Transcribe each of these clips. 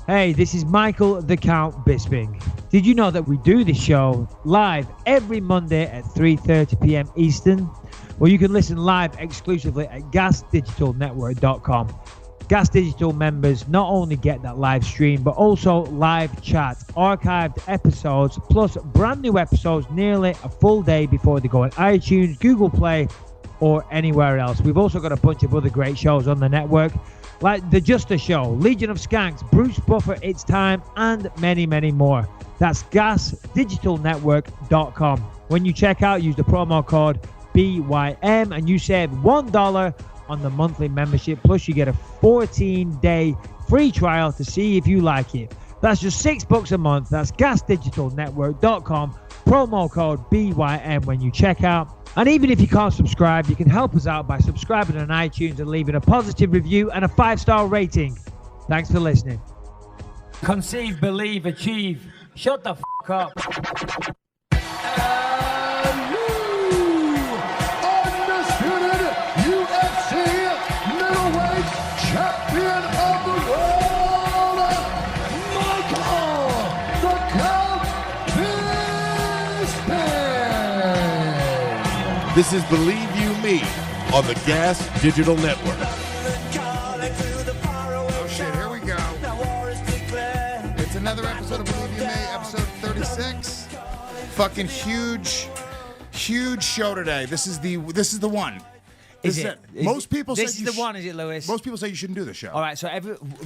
Hey, this is Michael the Count Bisping. Did you know that we do this show live every Monday at 3:30 p.m. Eastern? Well, you can listen live exclusively at gasdigitalnetwork.com. Gas Digital members not only get that live stream, but also live chat, archived episodes, plus brand new episodes nearly a full day before they go on iTunes, Google Play, or anywhere else. We've also got a bunch of other great shows on the network, like The Justice Show, Legion of Skanks, Bruce Buffer, It's Time, and many, many more. That's gasdigitalnetwork.com. When you check out, use the promo code BYM and you save $1 on the monthly membership, plus you get a 14-day free trial to see if you like it. That's just $6 a month. That's gasdigitalnetwork.com, promo code BYM when you check out. And even if you can't subscribe, you can help us out by subscribing on iTunes and leaving a positive review and a 5-star rating. Thanks for listening. Conceive, believe, achieve. Shut the fuck up. Undisputed UFC middleweight champion of the world, Michael the Count Bisping. This is Believe You Me on the Gas Digital Network. Oh shit, here we go. It's another episode of Believe You Me, episode 36. Fucking huge show today. This is the one. Is it? Most people say this is the one, is it, Lewis? Most people say you shouldn't do this show. All right, so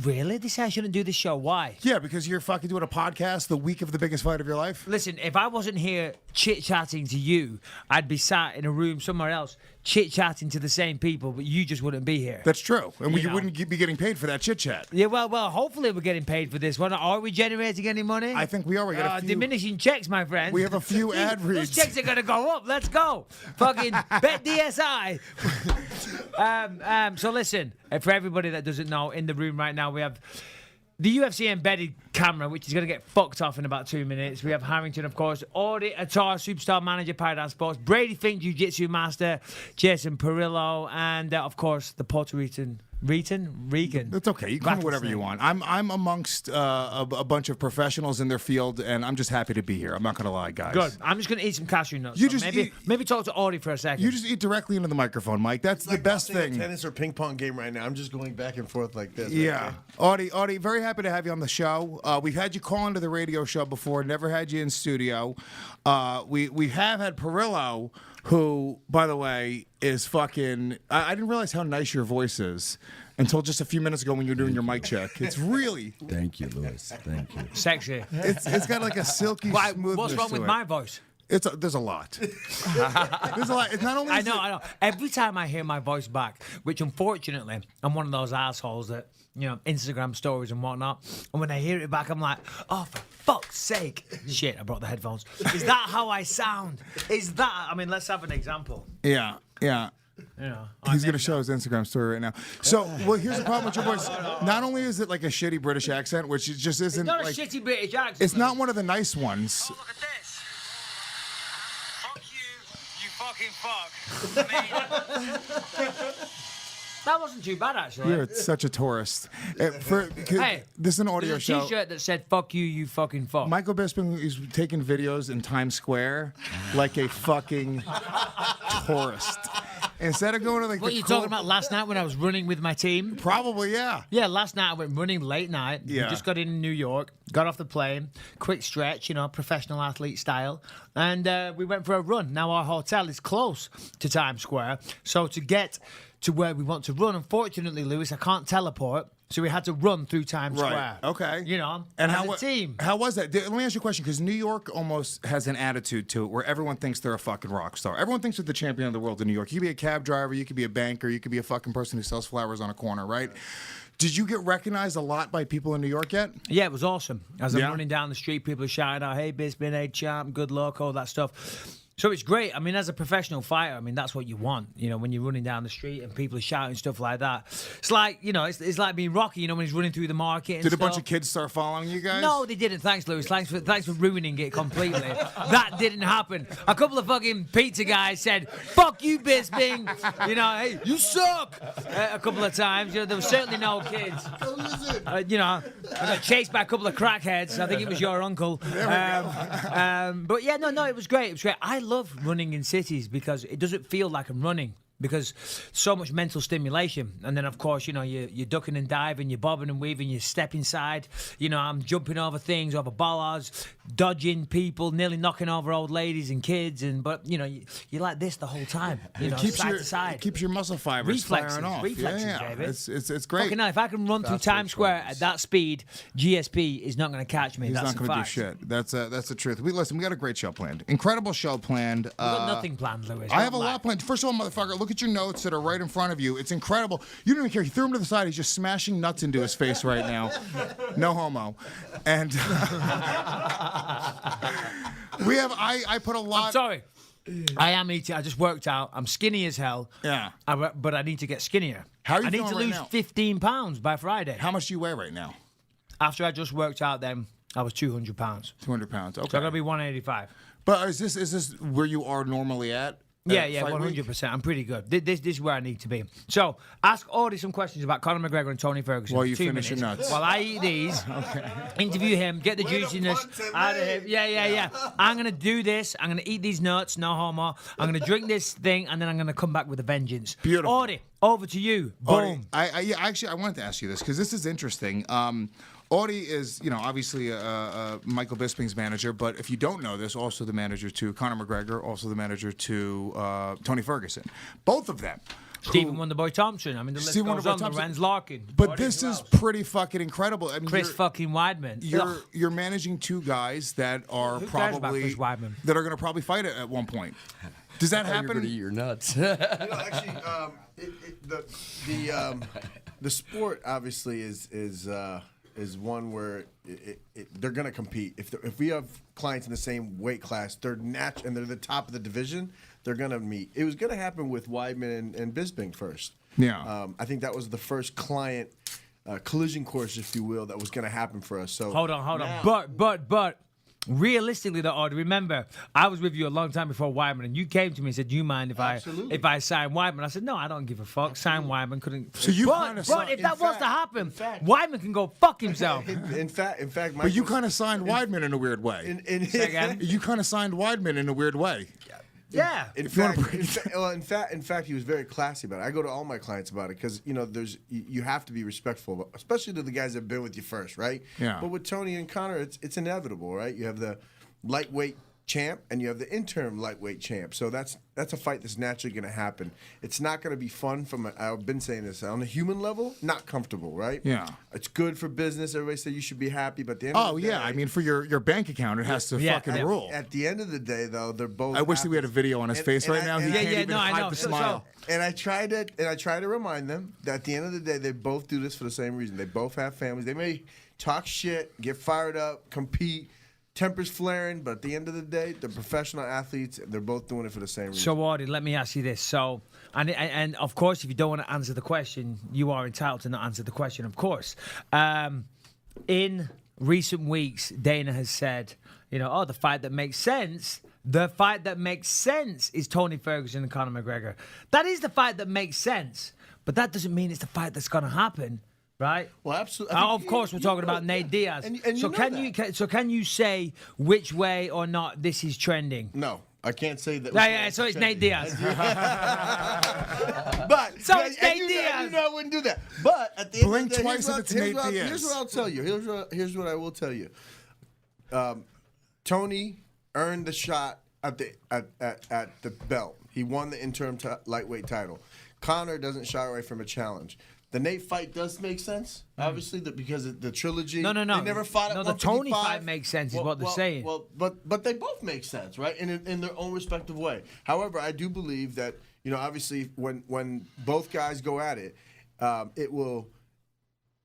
really? They say I shouldn't do this show. Why? Yeah, because you're fucking doing a podcast the week of the biggest fight of your life. Listen, if I wasn't here chit-chatting to you, I'd be sat in a room somewhere else chit-chatting to the same people, but you just wouldn't be here. That's true. And we wouldn't be getting paid for that chit-chat. Yeah, well, hopefully we're getting paid for this one. Are we generating any money? I think we are. We got a few... Diminishing checks, my friend. We have a few ad reads. Those checks are going to go up. Let's go. Fucking bet DSI. So listen, for everybody that doesn't know, in the room right now, we have the UFC embedded camera, which is going to get fucked off in about 2 minutes. We have Harrington, of course, Audie, Attar, superstar manager, Paradigm Sports, Brady Fink, jiu-jitsu master, Jason Parillo, and, of course, the Puerto Rican. Regan. It's okay. You can call me whatever you want. I'm amongst a bunch of professionals in their field, and I'm just happy to be here. I'm not going to lie, guys. Good. I'm just going to eat some cashew nuts. Maybe talk to Audie for a second. You just eat directly into the microphone, Mike. That's the best thing. A tennis or ping pong game right now. I'm just going back and forth like this. Yeah. Okay. Audie, very happy to have you on the show. We've had you call into the radio show before, never had you in studio. We have had Parillo, who, by the way, is fucking... I didn't realize how nice your voice is until just a few minutes ago when you were doing your mic check. It's really... Thank you, Lewis. Thank you. Sexy. It's got like a silky smoothness. What's wrong with my voice? There's a lot. There's a lot. It's not only... I know. Every time I hear my voice back, which unfortunately, I'm one of those assholes that, Instagram stories and whatnot, and when I hear it back, I'm like, oh, for fuck's sake. Shit, I brought the headphones. Is that how I sound? Let's have an example. Yeah. He's going to show his Instagram story right now. So, here's the problem with your voice. Not only is it like a shitty British accent, which it just isn't... It's not like, a shitty British accent. It's not one of the nice ones. Oh, look at this. Fuck you, you fucking fuck. That wasn't too bad, actually. You're such a tourist. Hey, this is an audio show. There's a T-shirt that said "Fuck you, you fucking fuck." Michael Bisping is taking videos in Times Square like a fucking tourist. Instead of going to What are you talking about last night when I was running with my team? Probably, yeah. Yeah, last night I went running late night. Yeah. We just got in New York, got off the plane, quick stretch, professional athlete style, and we went for a run. Now our hotel is close to Times Square, so to get to where we want to run, unfortunately, Lewis, I can't teleport. So we had to run through Times Square. Okay. And as a team. How was that? Let me ask you a question, because New York almost has an attitude to it where everyone thinks they're a fucking rock star. Everyone thinks they're the champion of the world in New York. You could be a cab driver, you could be a banker, you could be a fucking person who sells flowers on a corner, right? Did you get recognized a lot by people in New York yet? Yeah, it was awesome. As I'm running down the street, people are shouting out, hey, Bisping, hey, champ, good luck, all that stuff. So it's great. I mean, as a professional fighter, I mean, that's what you want. You know, when you're running down the street and people are shouting stuff like that. It's like, you know, it's like being Rocky, you know, when he's running through the market and Did a stuff. bunch of kids start following you guys? No, they didn't. Thanks, Lewis. Thanks for ruining it completely. That didn't happen. A couple of fucking pizza guys said, "Fuck you, Bisping." You know, "Hey, you suck." A couple of times. You know, there were certainly no kids. You know, I got chased by a couple of crackheads. I think it was your uncle. But yeah, no, it was great. It was great. I love running in cities because it doesn't feel like I'm running. Because so much mental stimulation. And then, of course, you know, you're ducking and diving, you're bobbing and weaving, you step inside. You know, I'm jumping over things, over bollards, dodging people, nearly knocking over old ladies and kids. But, you know, you're like this the whole time. You know, side to side. It keeps your muscle fibers firing off. Reflexes, baby. It's great. Fucking hell, if I can run through Times Square at that speed, GSP is not going to catch me. He's That's not going to do shit. That's the truth. We got a great show planned. Incredible show planned. We've got nothing planned, Lewis. I have a lot planned. First of all, motherfucker, look at your notes that are right in front of you. It's incredible. You don't even care. He threw him to the side. He's just smashing nuts into his face right now. No homo. And we have. I put a lot. I'm sorry. I am eating. I just worked out. I'm skinny as hell. Yeah. But I need to get skinnier. How are you I need feeling to right lose now? 15 pounds by Friday. How much do you weigh right now? After I just worked out, then I was 200 pounds. 200 pounds. Okay. So I gotta be 185. But is this where you are normally at? Yeah, fight week? 100%. I'm pretty good. This is where I need to be. So, ask Audie some questions about Conor McGregor and Tony Ferguson. While you 2 finish your minutes. nuts. While I eat these, interview him, get the juiciness out of him. Yeah. I'm going to do this. I'm going to eat these nuts, no homo. I'm going to drink this thing, and then I'm going to come back with a vengeance. Beautiful. Audie, over to you. Boom. Audie, I wanted to ask you this because this is interesting. Audie is, you know, obviously Michael Bisping's manager, but if you don't know this, also the manager to Conor McGregor, also the manager to Tony Ferguson. Both of them. Stephen Wonderboy Thompson. I mean, the list Stephen goes Wonderboy on. Thompson. Lorenz Larkin. But this is pretty fucking incredible. I mean, Chris fucking Weidman. You're managing two guys that are Who cares about probably Chris Weidman? that are going to probably fight at one point. Does that You're happen? going to eat your nuts. Actually, the sport obviously is one where they're going to compete. If we have clients in the same weight class, they're and they're the top of the division, they're going to meet. It was going to happen with Weidman and Bisping first. Yeah. I think that was the first client collision course, if you will, that was going to happen for us. So Hold on. But realistically, though, Audie, remember, I was with you a long time before Weidman, and you came to me and said, "Do you mind if I sign Weidman?" I said, "No, I don't give a fuck. Sign Weidman." Couldn't. So you kinda but if that was to happen, Weidman can go fuck himself. In fact, Michael, But you kind of signed Weidman in a weird way. Say again? You kind of signed Weidman in a weird way. Yeah. In fact, he was very classy about it. I go to all my clients about it because you have to be respectful, especially to the guys that have been with you first, right? Yeah. But with Tony and Conor, it's inevitable, right? You have the lightweight champ and you have the interim lightweight champ. So that's a fight that's naturally going to happen. It's not going to be fun I've been saying this, on a human level, not comfortable, right? Yeah. It's good for business. Everybody says you should be happy, but at the end of the day, I mean, for your bank account, it has to fucking rule. At the end of the day, though, they're both. I wish that we had a video on his face right now. He can't even hide the smile. And I try to remind them that at the end of the day, they both do this for the same reason. They both have families. They may talk shit, get fired up, compete, tempers flaring, but at the end of the day, they're professional athletes. They're both doing it for the same reason. So, Audie, let me ask you this. So, and of course, if you don't want to answer the question, you are entitled to not answer the question, of course. In recent weeks, Dana has said, the fight that makes sense. The fight that makes sense is Tony Ferguson and Conor McGregor. That is the fight that makes sense, but that doesn't mean it's the fight that's going to happen. Right. Well, absolutely. Of course, we're talking about Nate Diaz. So can you say which way or not this is trending? No, I can't say that. Yeah. So it's Nate Diaz. But so it's Nate Diaz. You know I wouldn't do that. But at the end blink of the day, twice if it's Nate Diaz. Here's what I'll tell you. Here's what I will tell you. Tony earned the shot at the belt. He won the interim lightweight title. Conor doesn't shy away from a challenge. The Nate fight does make sense, obviously, because of the trilogy. No. They never fought at No, the 155. Tony fight makes sense, is what they're saying. Well, but they both make sense, right? In their own respective way. However, I do believe that, obviously, when both guys go at it, it will,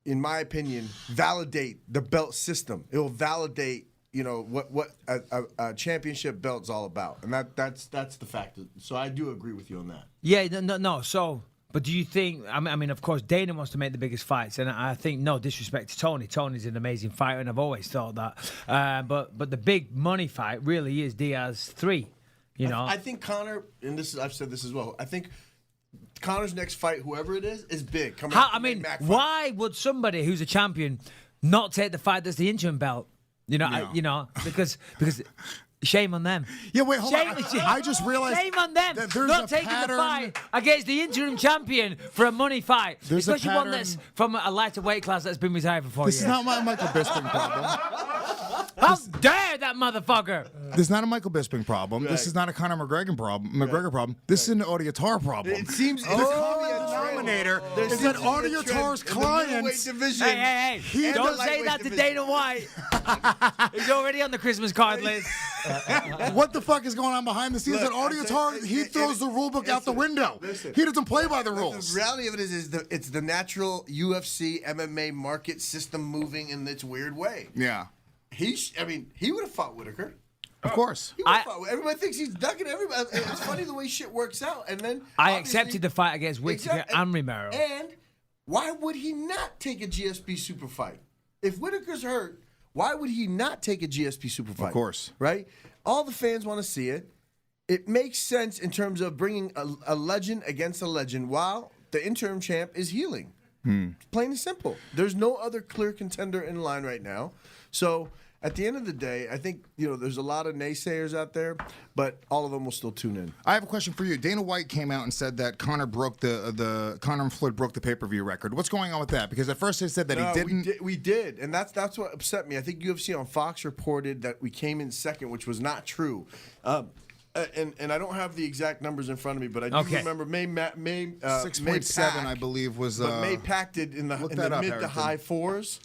in my opinion, validate the belt system. It will validate, what a championship belt's all about, and that's the fact. So I do agree with you on that. Yeah, no. So, but do you think? I mean, of course, Dana wants to make the biggest fights, and I think no disrespect to Tony. Tony's an amazing fighter, and I've always thought that. But the big money fight really is Diaz 3. You know, I think Conor, and I've said this as well. I think Conor's next fight, whoever it is big. Why would somebody who's a champion not take the fight that's the interim belt? Because shame on them. Yeah, wait, hold on. I just realized. Shame on them. Not taking the fight against the interim champion for a money fight. Because you won this from a lighter weight class that's been retired for 4 years. This is not my Michael Bisping problem. How dare that motherfucker? This is not a Michael Bisping problem. Right. This is not a Conor McGregor problem. This is an Audie Attar problem. It seems the common denominator is that Audie Attar's clients. Hey! Don't say that to Dana White. He's already on the Christmas card list. What the fuck is going on behind the scenes? That Audie Attar, he throws the rule book out the window. He doesn't play by the rules. The reality of it is it's the natural UFC MMA market system moving in its weird way. Yeah. He would have fought Whitaker. Of course. Everybody thinks he's ducking everybody. It's funny the way shit works out. And then I accepted the fight against Whitaker and Romero. And why would he not take a GSP super fight? If Whitaker's hurt, why would he not take a GSP super fight? Of course. Right? All the fans want to see it. It makes sense in terms of bringing a legend against a legend while the interim champ is healing. Plain and simple. There's no other clear contender in line right now. So at the end of the day, I think there's a lot of naysayers out there, but all of them will still tune in. I have a question for you. Dana White came out and said that Conor and Floyd broke the pay-per-view record. What's going on with that? Because at first they said that he didn't. We did, and that's what upset me. I think UFC on Fox reported that we came in second, which was not true. And I don't have the exact numbers in front of me, but I do remember May 6.7, I believe, was. But May packed it in the mid to high fours.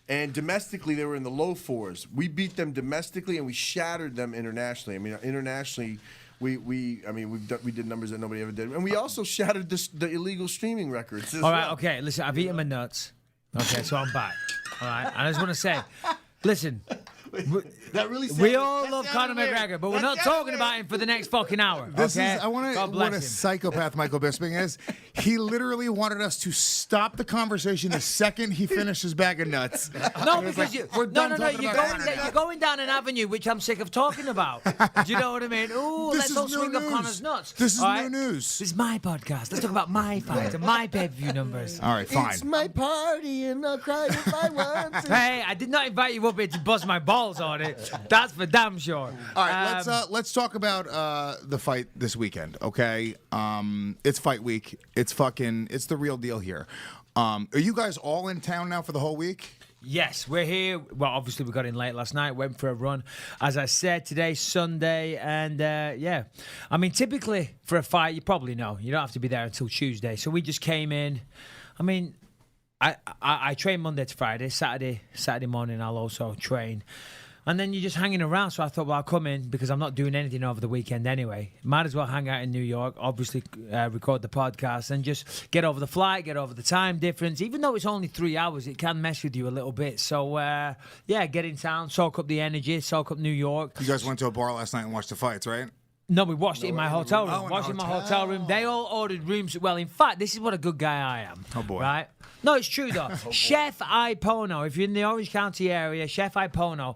And domestically, they were in the low fours. We beat them domestically, and we shattered them internationally. I mean, internationally, we did numbers that nobody ever did, and we also shattered the illegal streaming records. All right, okay. Listen, I've eaten my nuts. Okay, so I'm back. All right, I just want to say, listen. We all love Conor McGregor, but we're not talking about him for the next fucking hour. I want to what a psychopath Michael Bisping is. He literally wanted us to stop the conversation the second he finished his bag of nuts. No, because you're going down an avenue which I'm sick of talking about. Do you know what I mean? Ooh, let's all swing up Conor's nuts. This is new news. This is my podcast. Let's talk about my fight and my pay-per-view numbers. All right, fine. It's my party, and I'll cry if I want to. Hey, I did not invite you up here to bust my balls on it. That's for damn sure. All right, let's talk about the fight this weekend. Okay, it's fight week. It's the real deal here. Are you guys all in town now for the whole week? Yes, we're here. Well, obviously we got in late last night, went for a run. As I said, today's Sunday, and yeah. I mean, typically for a fight, you probably know, you don't have to be there until Tuesday. So we just came in. I mean, I train Monday to Friday. Saturday morning I'll also train. And then you're just hanging around. So I thought, well, I'll come in because I'm not doing anything over the weekend anyway. Might as well hang out in New York, obviously record the podcast and just get over the flight, get over the time difference. Even though it's only 3 hours, it can mess with you a little bit. So, yeah, get in town, soak up the energy, soak up New York. You guys went to a bar last night and watched the fights, right? No, we watched it in my hotel room. Watched it in my hotel room. They all ordered rooms. Well, in fact, this is what a good guy I am. Oh, boy. Right? No, it's true, though. Chef Ipono, if you're in the Orange County area, Chef Ipono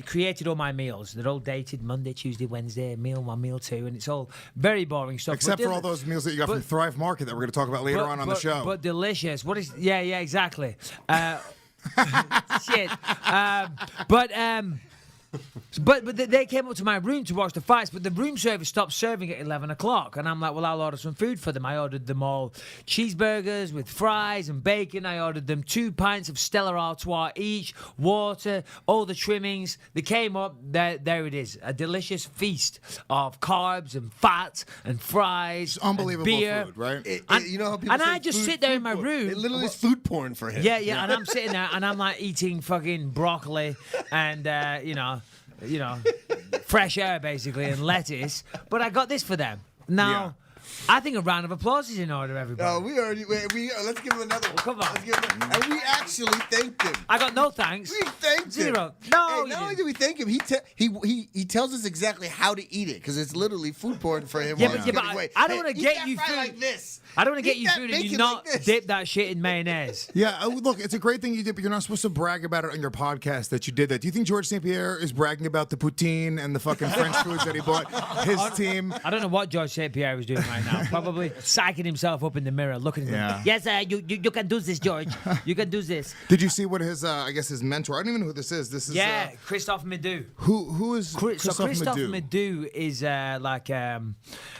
created all my meals. They're all dated Monday, Tuesday, Wednesday, meal 1, meal 2, and it's all very boring stuff. Except for all those meals that you got from Thrive Market that we're going to talk about later on the show. But delicious. Yeah, exactly. Shit. But they came up to my room to watch the fights, but the room service stopped serving at 11 o'clock. And I'm like, well, I'll order some food for them. I ordered them all cheeseburgers with fries and bacon. I ordered them 2 pints of Stella Artois each, water, all the trimmings. They came up, there it is, a delicious feast of carbs and fat and fries. It's unbelievable beer. Food, right? You know how people and say I just sit there in my room. It literally is food porn for him. Yeah, and I'm sitting there and I'm like eating fucking broccoli and, fresh air basically and lettuce. But I got this for them. Now, I think a round of applause is in order, everybody. Oh, let's give him another one. Come on. And we actually thanked him. I got no thanks. We thanked him. Zero. No, Hey, you not only didn't. did we thank him, he tells us exactly how to eat it because it's literally food porn for him. Yeah, while but- he's yeah, getting but away. I don't wanna Eat get that you fry food. like this. I don't want to get Eat you that food and you bacon not like this. dip that shit in mayonnaise. Yeah, look, it's a great thing you did, but you're not supposed to brag about it on your podcast that you did that. Do you think George St. Pierre is bragging about the poutine and the fucking French foods that he bought his team? I don't know what George St. Pierre was doing right now. Probably psyching himself up in the mirror, looking at him. Yeah. Yes, you can do this, George. You can do this. Did you see what his, I guess his mentor, I don't even know who this is. This is, Yeah, Christophe Midou. who is Christophe Madou? Midou is like an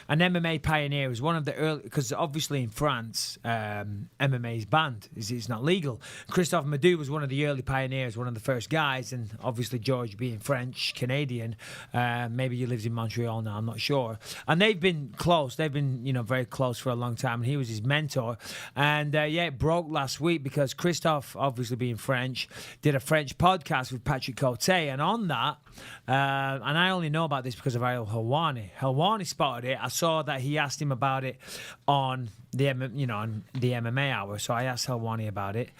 MMA pioneer. He was one of the early, because obviously in France, MMA is banned. It's not legal. Christophe Madou was one of the early pioneers, one of the first guys, and obviously George being French, Canadian, maybe he lives in Montreal now, I'm not sure. And they've been close. They've been, very close for a long time, and he was his mentor. And it broke last week because Christophe, obviously being French, did a French podcast with Patrick Cote, and on that, and I only know about this because of Ariel Helwani. Helwani spotted it. I saw that he asked him about it on the on the MMA hour. So I asked Helwani about it,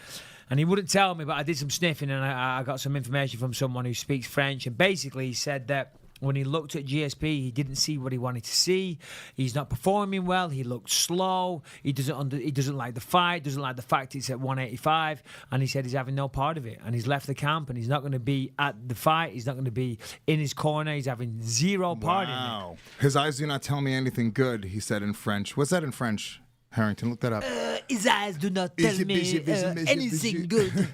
and he wouldn't tell me. But I did some sniffing, and I got some information from someone who speaks French. And basically, he said that when he looked at GSP, he didn't see what he wanted to see. He's not performing well. He looked slow. He doesn't like the fight. Doesn't like the fact it's at 185. And he said he's having no part of it. And he's left the camp. And he's not going to be at the fight. He's not going to be in his corner. He's having zero part in it. His eyes do not tell me anything good, he said in French. What's that in French? Harrington, look that up. His eyes do not tell me anything good.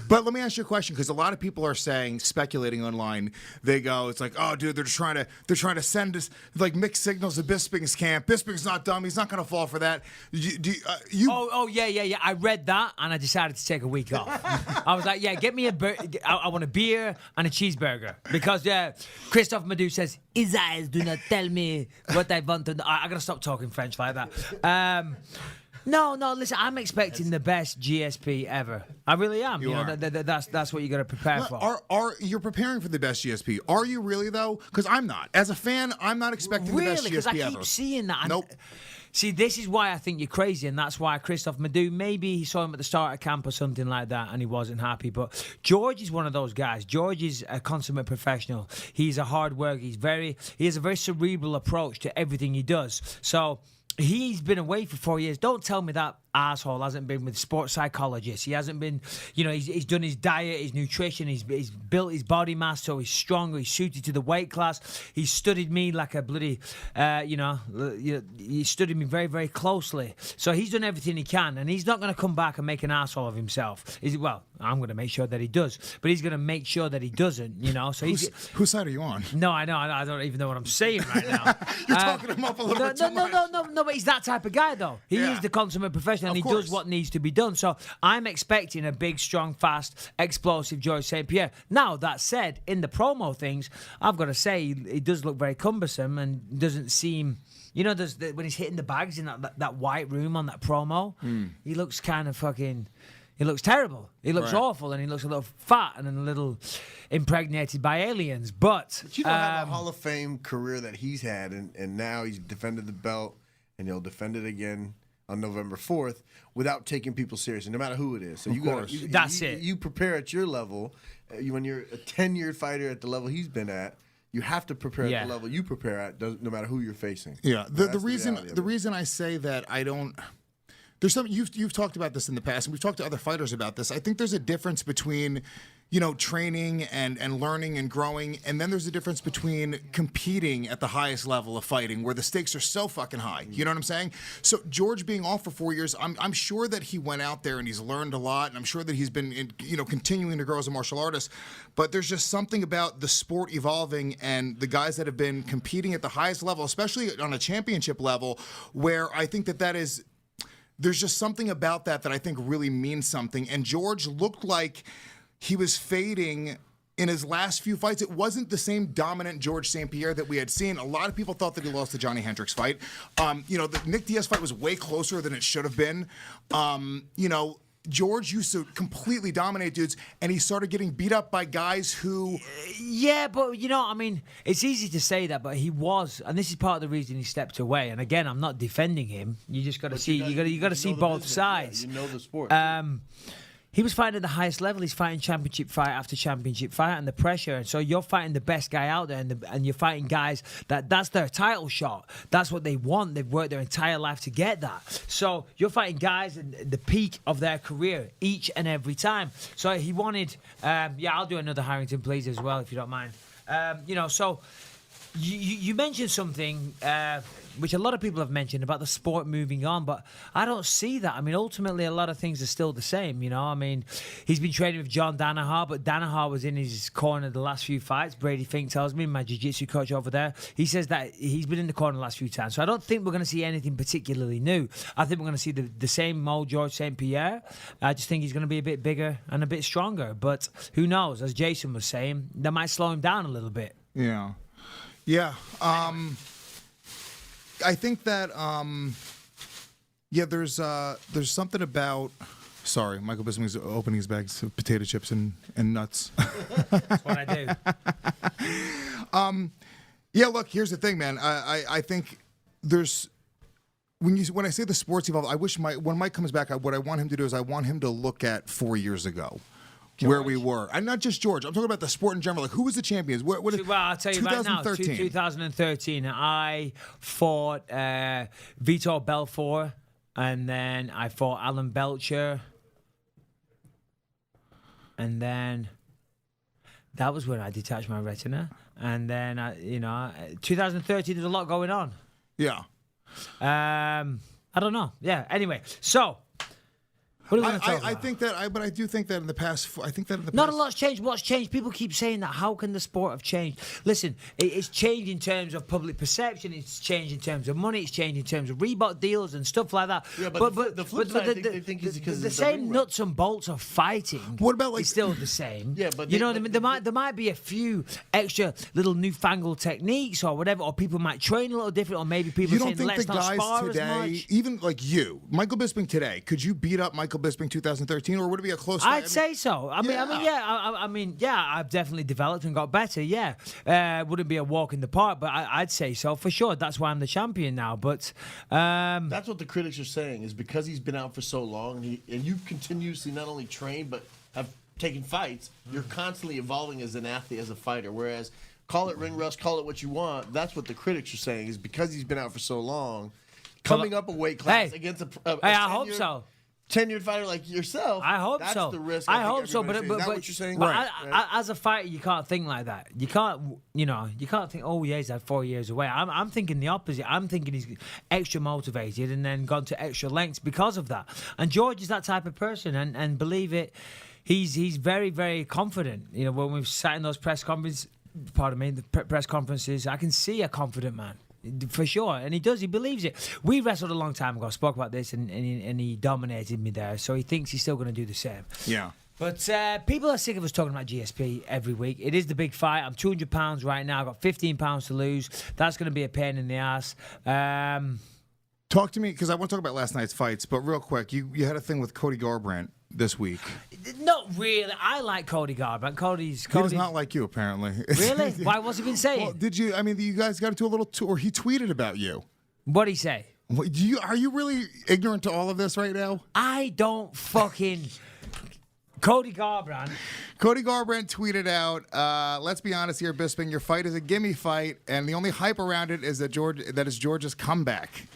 But let me ask you a question, because a lot of people are speculating online. They go, it's like, oh, dude, they're trying to send us like mixed signals to Bisping's camp. Bisping's not dumb. He's not going to fall for that. Yeah. I read that and I decided to take a week off. I was like, get me I want a beer and a cheeseburger because Christophe Madou says his eyes do not tell me what I want to know. I gotta stop talking French like that. No, listen, I'm expecting the best GSP ever. I really am. You are. That's what you got to prepare for. Are you're preparing for the best GSP? Are you really though? Because I'm not. As a fan, I'm not expecting the best GSP because I ever. keep seeing that. Nope. See, this is why I think you're crazy, and that's why Christophe Madou, maybe he saw him at the start of camp or something like that, and he wasn't happy. But George is one of those guys. George is a consummate professional. He's a hard worker. He has a very cerebral approach to everything he does. So he's been away for 4 years. Don't tell me that asshole hasn't been with sports psychologists. He hasn't been, he's done his diet, his nutrition, he's built his body mass so he's stronger, he's suited to the weight class. He's studied me like a bloody, he studied me very, very closely. So he's done everything he can, and he's not going to come back and make an asshole of himself. Well, I'm going to make sure that he does, but he's going to make sure that he doesn't, So whose side are you on? No, I know. I don't even know what I'm saying right now. You're talking him up a little bit too much. No, but he's that type of guy, though. He is the consummate professional, and he does what needs to be done. So I'm expecting a big, strong, fast, explosive George St. Pierre. Now, that said, in the promo things, I've got to say, he does look very cumbersome and doesn't seem... when he's hitting the bags in that white room on that promo, he looks kind of fucking... He looks terrible. He looks awful, and he looks a little fat and a little impregnated by aliens. But you don't have a Hall of Fame career that he's had, and now he's defended the belt, and he'll defend it again on November 4th without taking people seriously, no matter who it is. So you prepare at your level. When you're a tenured fighter at the level he's been at, you have to prepare at the level you prepare at, no matter who you're facing. Yeah. The reason I say that I don't. There's something you've talked about this in the past, and we've talked to other fighters about this. I think there's a difference between, training and learning and growing, and then there's a difference between competing at the highest level of fighting, where the stakes are so fucking high. You know what I'm saying? So George being off for 4 years, I'm sure that he went out there and he's learned a lot, and I'm sure that he's been continuing to grow as a martial artist. But there's just something about the sport evolving and the guys that have been competing at the highest level, especially on a championship level, where I think that is. There's just something about that I think really means something. And George looked like he was fading in his last few fights. It wasn't the same dominant George St. Pierre that we had seen. A lot of people thought that he lost the Johnny Hendricks fight. The Nick Diaz fight was way closer than it should have been. George used to completely dominate dudes, and he started getting beat up by guys who. Yeah, but it's easy to say that, but he was, and this is part of the reason he stepped away. And again, I'm not defending him. You just got to see, you got to see both sides. Yeah, you know the sport. He was fighting at the highest level. He's fighting championship fight after championship fight, and the pressure. And so you're fighting the best guy out there, and you're fighting guys that's their title shot. That's what they want. They've worked their entire life to get that. So you're fighting guys at the peak of their career each and every time. So he wanted, I'll do another Harrington, please, as well, if you don't mind. So you mentioned something which a lot of people have mentioned about the sport moving on, but I don't see that. I mean, ultimately, a lot of things are still the same, he's been training with John Danaher, but Danaher was in his corner the last few fights. Brady Fink tells me, my jiu-jitsu coach over there, he says that he's been in the corner the last few times. So I don't think we're going to see anything particularly new. I think we're going to see the same Mo George St. Pierre. I just think he's going to be a bit bigger and a bit stronger, but who knows? As Jason was saying, that might slow him down a little bit. Yeah. Yeah. I think that there's something about. Sorry, Michael Bisping's opening his bags of potato chips and nuts. That's what I do. Yeah, look, here's the thing, man. I think there's when I say the sports evolve, I wish when Mike comes back, what I want him to do is I want him to look at 4 years ago. George? Where we were. And not just George. I'm talking about the sport in general. Like, who was the champions? Well, I'll tell you right now. 2013, I fought Vitor Belfort, and then I fought Alan Belcher. And then that was when I detached my retina. And then, 2013, there's a lot going on. Yeah. I don't know. Yeah, anyway. So... I think that, but I do think that in the past, not a lot's changed. What's changed? People keep saying that. How can the sport have changed? Listen, it's changed in terms of public perception. It's changed in terms of money. It's changed in terms of Reebok deals and stuff like that. Yeah, but the flip side, they think it's because the same nuts and bolts of fighting. What about is still the same. Yeah, but you know what I mean. There might be a few extra little newfangled techniques or whatever, or people might train a little different, or maybe people saying let's not spar as much. Even like you, Michael Bisping today, could you beat up Michael Bisping 2013, or would it be a close fight? I'd say so. I mean, I've definitely developed and got better. Yeah, wouldn't be a walk in the park, but I'd say so for sure. That's why I'm the champion now. But that's what the critics are saying, is because he's been out for so long, and you've continuously not only trained but have taken fights. You're constantly evolving as an athlete, as a fighter. Whereas, call it ring rust, call it what you want. That's what the critics are saying, is because he's been out for so long, coming up a weight class against a I hope so. Tenured fighter like yourself. I hope that's so. The risk. I hope so. But is that what you're saying? But as a fighter, you can't think like that. You can't. You can't think. Oh yeah, he's had 4 years away. I'm thinking the opposite. I'm thinking he's extra motivated and then gone to extra lengths because of that. And George is that type of person. And believe it, he's very, very confident. When we've sat in those press conferences, press conferences, I can see a confident man. For sure, and he does. He believes it. We wrestled a long time ago. Spoke about this, and he dominated me there. So he thinks he's still going to do the same. Yeah. But people are sick of us talking about GSP every week. It is the big fight. I'm 200 pounds right now. I've got 15 pounds to lose. That's going to be a pain in the ass. Talk to me, because I want to talk about last night's fights. But real quick, you had a thing with Cody Garbrandt this week. Not really. I like Cody Garbrandt. He does not like you, apparently. Really? Why? What's he been saying? Well, did you? I mean, you guys got into a little tour. He tweeted about you. What'd he say? Are you really ignorant to all of this right now? I don't fucking... Cody Garbrandt tweeted out, let's be honest here, Bisping, your fight is a gimme fight, and the only hype around it is that is George's comeback.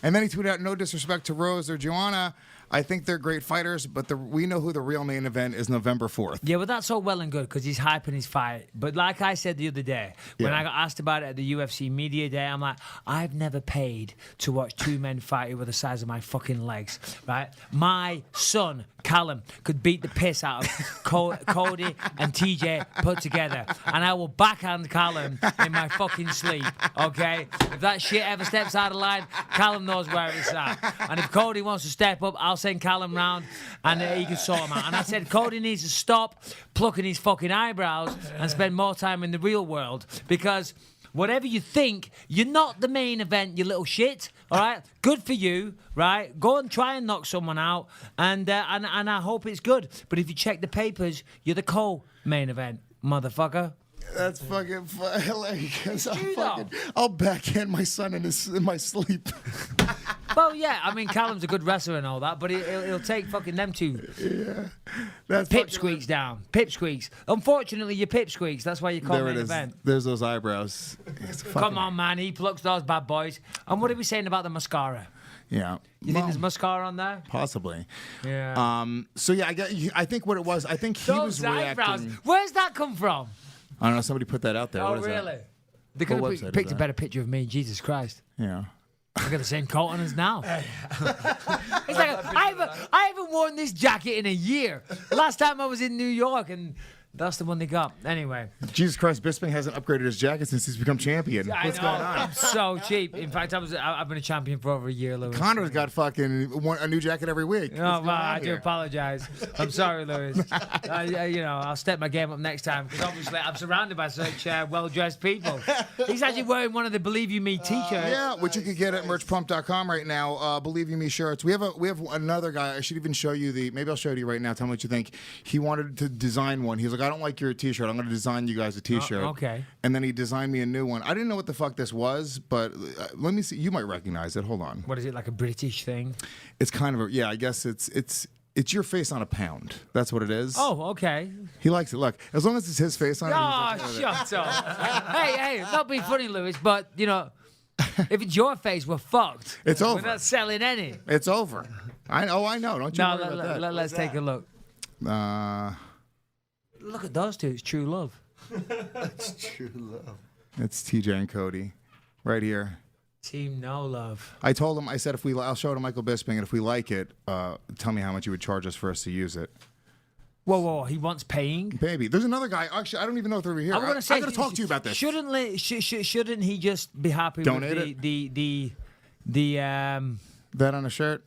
And then he tweeted out, no disrespect to Rose or Joanna, I think they're great fighters, but we know who the real main event is November 4th. Yeah, well, that's all well and good because he's hyping his fight. But like I said the other day, when I got asked about it at the UFC Media Day, I'm like, I've never paid to watch two men fight who are the size of my fucking legs, right? My son, Callum, could beat the piss out of Cody and TJ put together. And I will backhand Callum in my fucking sleep, okay? If that shit ever steps out of line, Callum knows where it's at. And if Cody wants to step up, I'll send Callum round and he can sort him out. And I said, Cody needs to stop plucking his fucking eyebrows and spend more time in the real world because whatever you think, you're not the main event, you little shit. All right, good for you, right? Go and try and knock someone out, and I hope it's good. But if you check the papers, you're the co-main event, motherfucker. That's fucking hilarious. True, though. I'll backhand my son in my sleep. Well, yeah, I mean, Callum's a good wrestler and all that, but he'll take fucking them two That's pipsqueaks down. Pipsqueaks. Unfortunately, you're pipsqueaks. That's why you call There main it is. event. There's those eyebrows. Come on, man. He plucks those bad boys. And what are we saying about the mascara? Yeah. You think there's mascara on there? Possibly. Yeah. So yeah, I think what it was. I think he was Those eyebrows. reacting. Where's that come from? I don't know. Somebody put that out there. Oh, What is that? really? They could What have website is picked a that? better picture of me. Jesus Christ. Yeah. I got the same coat on as now. It's like I haven't worn this jacket in a year. Last time I was in New York, and that's the one they got. Anyway. Jesus Christ, Bisping hasn't upgraded his jacket since he's become champion. What's going on? I'm so cheap. In fact, I've been a champion for over a year, Lewis. Connor's got fucking a new jacket every week. Oh, well, I do apologize. I'm sorry, Lewis. I'll step my game up next time because obviously I'm surrounded by such well-dressed people. He's actually wearing one of the Believe You Me T-shirts. Yeah, which you can get at merchpump.com right now. Believe You Me shirts. We have another guy. I should even show you maybe I'll show you right now. Tell me what you think. He wanted to design one. He's like, I don't like your T-shirt. I'm going to design you guys a T-shirt. Okay. And then he designed me a new one. I didn't know what the fuck this was, but let me see. You might recognize it. Hold on. What is it, like a British thing? It's kind of I guess it's your face on a pound. That's what it is. Oh, okay. He likes it. Look, as long as it's his face on it. Oh, shut up. Hey, not being funny, Lewis, but, if it's your face, we're fucked. It's over. We're not selling any. It's over. I know. Don't you worry about that. Let's take a look. Look at those two. It's true love. It's true love. It's TJ and Cody, right here. Team No Love. I told him. I said I'll show it to Michael Bisping, and if we like it, tell me how much you would charge us for us to use it. Whoa! He wants paying. Baby, there's another guy. Actually, I don't even know if they're here. I'm gonna say. I'm gonna talk to you about this. Shouldn't he just be happy Donate with the that on a shirt?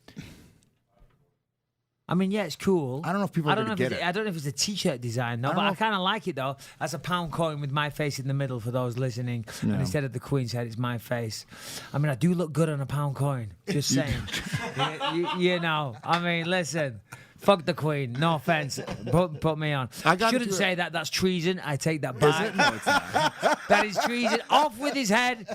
I mean, yeah, it's cool. I don't know if people are going to get it. I don't know if it's a T-shirt design, but I kind of like it, though. That's a pound coin with my face in the middle for those listening. Yeah. And instead of the Queen's head, it's my face. I mean, I do look good on a pound coin. Just saying. I mean, listen. Fuck the Queen. No offense. Put me on. Shouldn't say that. That's treason. I take that back. Is it? No, it's not. That is treason. Off with his head.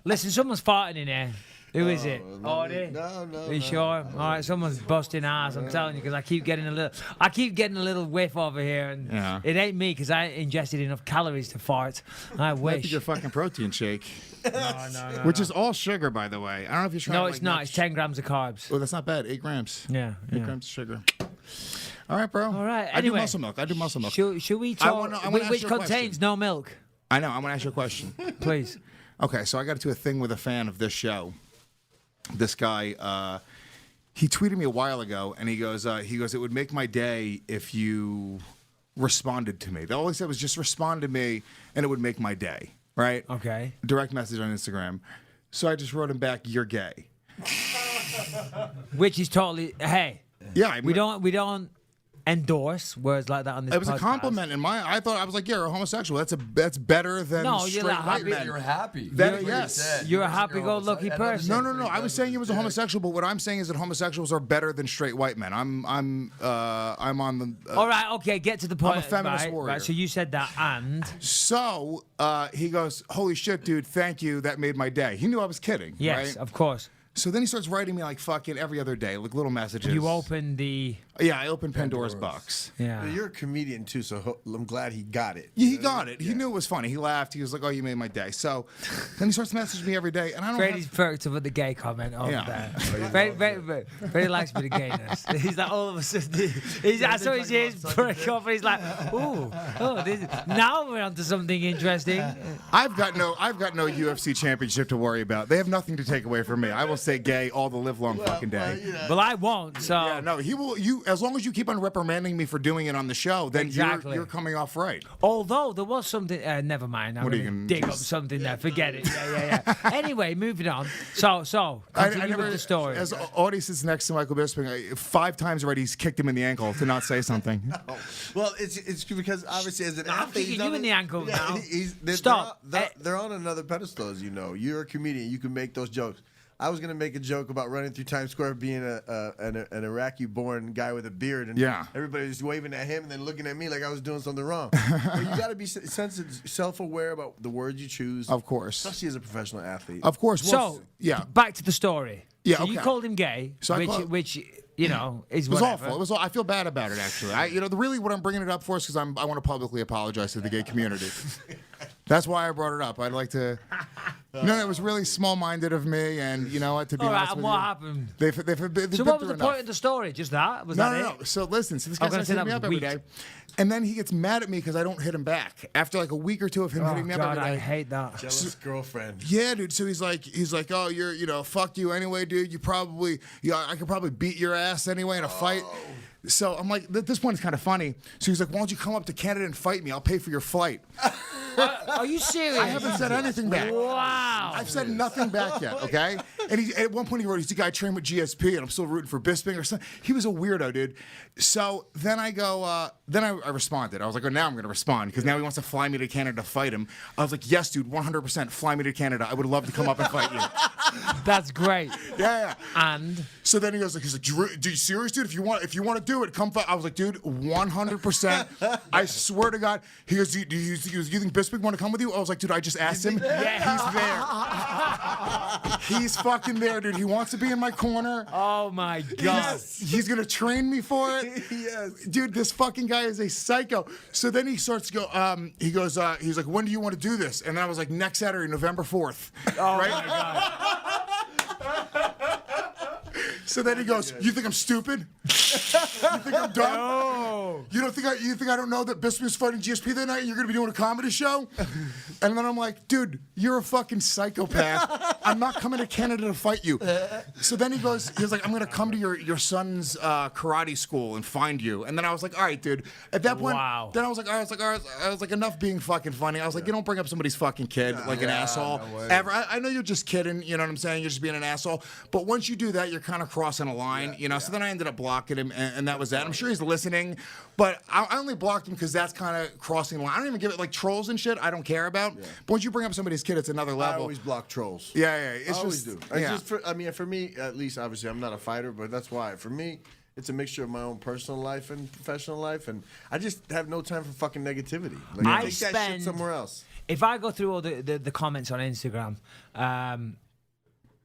Listen, someone's farting in here. Who is it? Audie? No. Are you sure? All right, someone's busting ass. I'm telling you, because I keep getting a little whiff over here, and it ain't me because I ingested enough calories to fart. I wish. Your fucking protein shake. No. Which is all sugar, by the way. I don't know if you're trying. No, to, it's not. It's 10 grams of carbs. Oh, that's not bad. 8 grams. Yeah. 8 grams of sugar. All right, bro. All right. I do Anyway, muscle milk. Should we talk? I wanna ask Which you a contains question. no milk? I know. I want to ask you a question. Please. Okay, so I got into a thing with a fan of this show. This guy, he tweeted me a while ago, and he goes, it would make my day if you responded to me. All he said was just respond to me, and it would make my day, right? Okay. Direct message on Instagram. So I just wrote him back, "You're gay." Which is totally. Hey. Yeah, I mean, We don't endorse words like that on this. It was podcast. a compliment in my. I thought I was like, "Yeah, you're a homosexual. That's better than No, straight you're not white happy. men." You're happy. Yes. You're a happy-go-lucky person. No. I was saying he was a homosexual, but what I'm saying is that homosexuals are better than straight white men. I'm on the. All right, okay, get to the point. I'm a feminist right, warrior. Right, so you said that, and So he goes, "Holy shit, dude! Thank you. That made my day." He knew I was kidding. yes, Right? of course. So then he starts writing me like fucking every other day, like little messages. You open the. Yeah, I opened Pandora's box. Yeah. You're a comedian too, so I'm glad he got it. Yeah, he got it. He knew it was funny. He laughed. He was like, "Oh, you made my day." So then he starts messaging me every day, and I don't. Freddie's perked up with the gay comment over Yeah. there. Freddie likes me the gayness. He's like all of a sudden. I saw his ears perk up, and he's like, "Ooh, now we're onto something interesting." I've got no UFC championship to worry about. They have nothing to take away from me. I will say gay all the live long fucking day. Well, I won't. So Yeah, no, he will. You as long as you keep on reprimanding me for doing it on the show, then Exactly. you're coming off right. Although there was something, never mind. I'm What are you going gonna to dig up something there. Forget it. Yeah. Anyway, moving on. So continue with the story. As Audie sits next to Michael Bisping, 5 times already he's kicked him in the ankle to not say something. Well, it's because obviously as an I'm athlete, kicking you in the ankle now. Stop. They're on another pedestal, as you know. You're a comedian. You can make those jokes. I was gonna make a joke about running through Times Square being an Iraqi-born guy with a beard, and everybody was waving at him and then looking at me like I was doing something wrong. But you got to be sensitive, self-aware about the words you choose, Of course, especially as a professional athlete. Of course. Well, back to the story. Yeah, so okay. you called him gay, So which you know is It was whatever. awful. It was. I feel bad about it actually. Really, what I'm bringing it up for is because I want to publicly apologize to the gay community. That's why I brought it up. I'd like to. It was really small-minded of me, and you know what? To be All right, honest and with what you, happened? They've So been what was through the enough. point of the story? Just that? Was No, that no, it? no. So listen, this I'm guy's gonna say hitting me that up was every weak. day, and then he gets mad at me because I don't hit him back. After like a week or two of him hitting me up God, every day. I hate that. Jealous girlfriend. Yeah, dude. So he's like, oh, you're, fuck you anyway, dude. I could probably beat your ass anyway in a fight. So I'm like, at this point, it's kind of funny. So he's like, why don't you come up to Canada and fight me? I'll pay for your flight. Are you serious? I haven't said anything back. Wow. I've said nothing back yet, okay? And at one point he wrote, he's the guy I trained with GSP, and I'm still rooting for Bisping or something. He was a weirdo, dude. So then I go, then I responded. I was like, now I'm going to respond, because now he wants to fly me to Canada to fight him. I was like, yes, dude, 100%, fly me to Canada. I would love to come up and fight you. That's great. Yeah. And So then he goes like, "Do you serious, dude? If you want to do it, come fight." I was like, "Dude, 100%. I swear to God." He goes, "Do you think Bisping want to come with you?" I was like, "Dude, I just asked him. Yeah. He's there. He's fucking there, dude. He wants to be in my corner. oh my God. He's gonna train me for it. Yes. Dude, this fucking guy is a psycho." So then he starts to go. He's like, "When do you want to do this?" And then I was like, "Next Saturday, November 4th." Oh right? my God. So then he goes, "You think I'm stupid? You think I'm dumb? No. You think I don't know that Bisping's fighting GSP that night and you're gonna be doing a comedy show?" And then I'm like, "Dude, you're a fucking psychopath. I'm not coming to Canada to fight you." So then he was like, "I'm gonna come to your son's karate school and find you." And then I was like, "All right, dude." At that point, Wow. then I was like, enough being fucking funny. I was like, "You don't bring up somebody's fucking kid like an asshole no way. ever." I know you're just kidding. You know what I'm saying? You're just being an asshole. But once you do that, you're kind of crossing a line. So then I ended up blocking him, and that was that. I'm sure he's listening, but I only blocked him because that's kind of crossing the line. I don't even give it like trolls and shit. I don't care about. But once you bring up somebody's kid, it's another I level. always block trolls. Yeah. It's I always just do. It's yeah. just for me, at least, obviously, I'm not a fighter, but that's why. For me, it's a mixture of my own personal life and professional life, and I just have no time for fucking negativity. Like, I take that spend- shit somewhere else. If I go through all the comments on Instagram,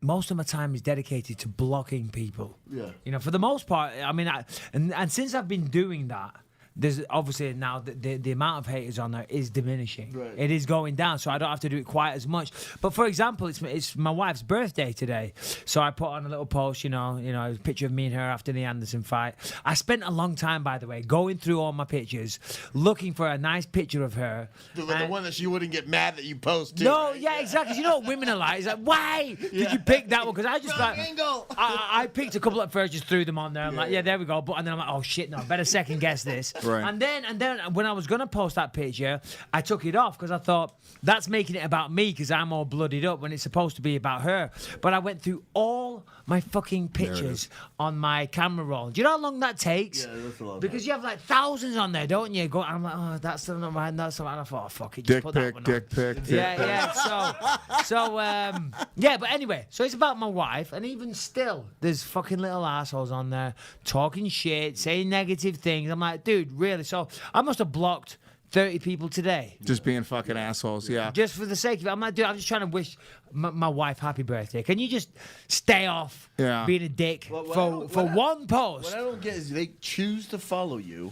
most of my time is dedicated to blocking people. Yeah. For the most part, I mean, and since I've been doing that, there's obviously now the amount of haters on there is diminishing. Right. It is going down, so I don't have to do it quite as much. But for example, it's my wife's birthday today, so I put on a little post, a picture of me and her after the Anderson fight. I spent a long time, by the way, going through all my pictures, looking for a nice picture of her. The And- one that she wouldn't get mad that you post. Too, no, right? yeah, exactly. You know what women are like? It's like, why did you pick that one? Because I just Wrong angle. I picked a couple at first, just threw them on there. I'm like, yeah, there we go. And then I'm like, oh shit, no, better second guess this. Right. And then when I was gonna post that picture, I took it off because I thought that's making it about me because I'm all bloodied up when it's supposed to be about her. But I went through all my fucking pictures on my camera roll. Do you know how long that takes? Yeah, that's a lot of Because you have like thousands on there, don't you? I'm like, oh, that's still not mine. That's not mine. I thought, oh, fuck it, just Dick put that pic, one on. dick pic. Yeah. But anyway, so it's about my wife, and even still, there's fucking little assholes on there talking shit, saying negative things. I'm like, dude, really? So I must have blocked 30 people today. Just being fucking assholes. Yeah. Just for the sake of it. I'm like, dude, I'm just trying to wish my wife happy birthday. Can you just stay off being a dick for one post? What I don't get is they choose to follow you,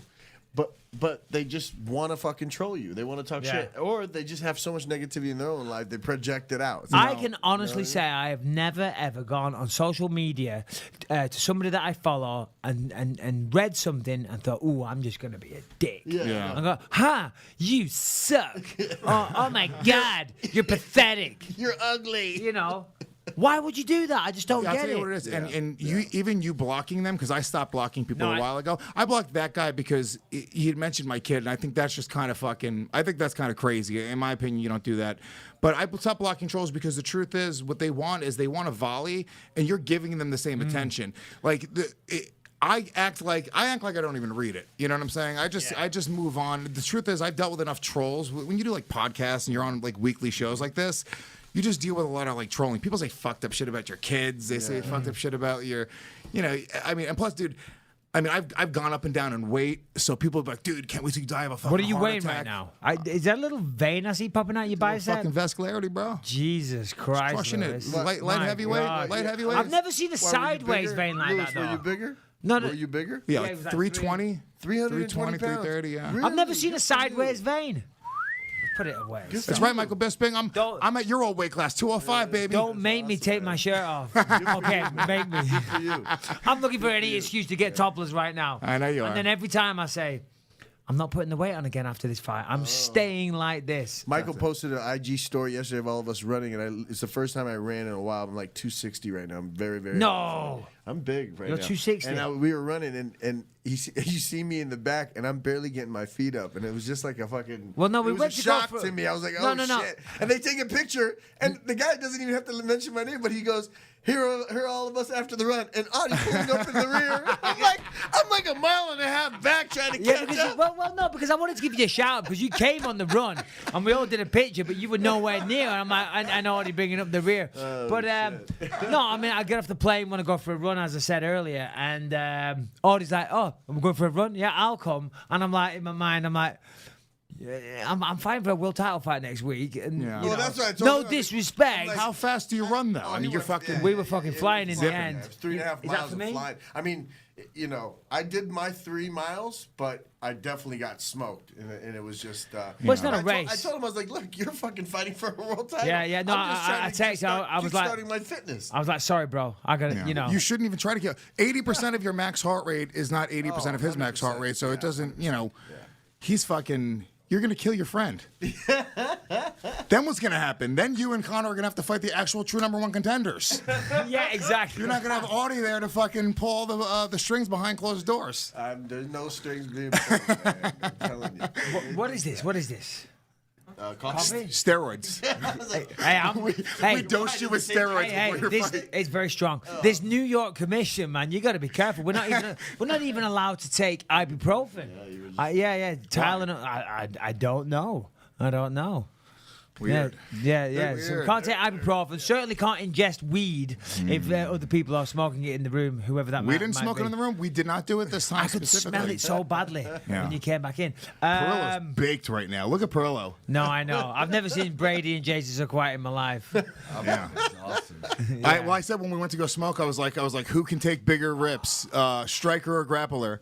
but they just want to fucking troll you. They want to talk shit, or they just have so much negativity in their own life they project it out. I can honestly say I have never ever gone on social media to somebody that I follow and read something and thought, "Ooh, I'm just gonna be a dick." Yeah. I go, "Ha, you suck! oh my God, you're pathetic." You're ugly. Why would you do that? I just don't I'll get tell you it. what it is. And you blocking them, because I stopped blocking people a while ago. I blocked that guy because he had mentioned my kid, and I think that's just kind of fucking. I think that's kind of crazy. In my opinion, you don't do that. But I stopped blocking trolls because the truth is, what they want is they want a volley, and you're giving them the same attention. Like I act like I don't even read it. You know what I'm saying? I just move on. The truth is, I've dealt with enough trolls. When you do like podcasts and you're on like weekly shows like this, you just deal with a lot of like trolling. People say fucked up shit about your kids. They say fucked up shit about your, I mean, and plus, dude, I mean, I've gone up and down in weight, so people are like, dude, can't wait till you die of a fucking What are you heart weighing attack. right now? Is that a little vein I see popping out your bicep? Fucking vascularity, bro. Jesus Christ. Crushing Lewis. it. Light My heavyweight. God. Light heavyweight. I've never seen a Why, were you sideways bigger? vein like Lewis, that, though. Were you bigger? No, Were you bigger? Yeah, Yeah, like it was like 320. 320 pounds. 330, yeah. Really? I've never seen Good a for you. sideways vein. Put it away. That's right, Michael Bisping. Don't- I'm at your old weight class, 205, baby. Don't make me take my shirt off. Okay, make me. For you. I'm looking for any excuse to get topless right now. I know you are. And then every time I say, I'm not putting the weight on again after this fight. I'm staying like this. Michael posted an IG story yesterday of all of us running, and it's the first time I ran in a while. I'm like 260 right now. I'm very, very. No. I'm big right You're now. 260. And we were running, and you see me in the back, and I'm barely getting my feet up, and it was just like a fucking. Well, no, we it was went a to go shock for- to me. I was like, No, oh no, no. shit! And they take a picture, and the guy doesn't even have to mention my name, but he goes, "Here are all of us after the run," and Audie pulling up in the rear. I'm like a mile and a half back trying to Yeah, catch up. well, no, because I wanted to give you a shout out because you came on the run and we all did a picture, but you were nowhere near. And I'm like, I know already bringing up the rear, but no, I mean, I get off the plane, want to go for a run, as I said earlier, and Audie's like, "Oh, I'm going for a run. Yeah, I'll come." And I'm like, in my mind, I'm like, I'm fighting for a world title fight next week, and Yeah. you Well, know, that's what I told no him. disrespect. like, How fast do you run, though? I mean, he you're went- fucking. We were fucking flying in the zipping. end. It was 3.5 Is that miles for of me? flying. I mean, I did my 3 miles, but I definitely got smoked, and it was just. Well, it's not a I race. told him, I was like, "Look, you're fucking fighting for a world title." Yeah, no, I'm just I trying to texted, start I was like- kickstarting my fitness. I was like, sorry, bro. I got to, Yeah. you know. You shouldn't even try to kill. 80% of your max heart rate is not 80% of his max heart rate, so it doesn't. He's fucking. You're gonna kill your friend. Then what's gonna happen? Then you and Connor are gonna have to fight the actual true #1 contenders. Yeah, exactly. You're not gonna have Audie there to fucking pull the strings behind closed doors. There's no strings being pulled, man. I'm telling you. What is this? What is this? Coffee? Steroids. Hey, We dosed you with steroids Hey, before your this fight. it's very strong. This New York commission, man, you got to be careful. We're not even allowed to take ibuprofen. Tylenol. I don't know. Weird. Yeah. So we Weird. can't take ibuprofen. Certainly can't ingest weed if other people are smoking it in the room, whoever that We might didn't smoke be. it in the room. We did not do it this time I could specifically. smell it so badly Yeah. when you came back in. Perillo's baked right now. Look at Parillo. No, I know. I've never seen Brady and Jason so quiet in my life. Yeah. Awesome. I said when we went to go smoke, I was like, who can take bigger rips, striker or grappler?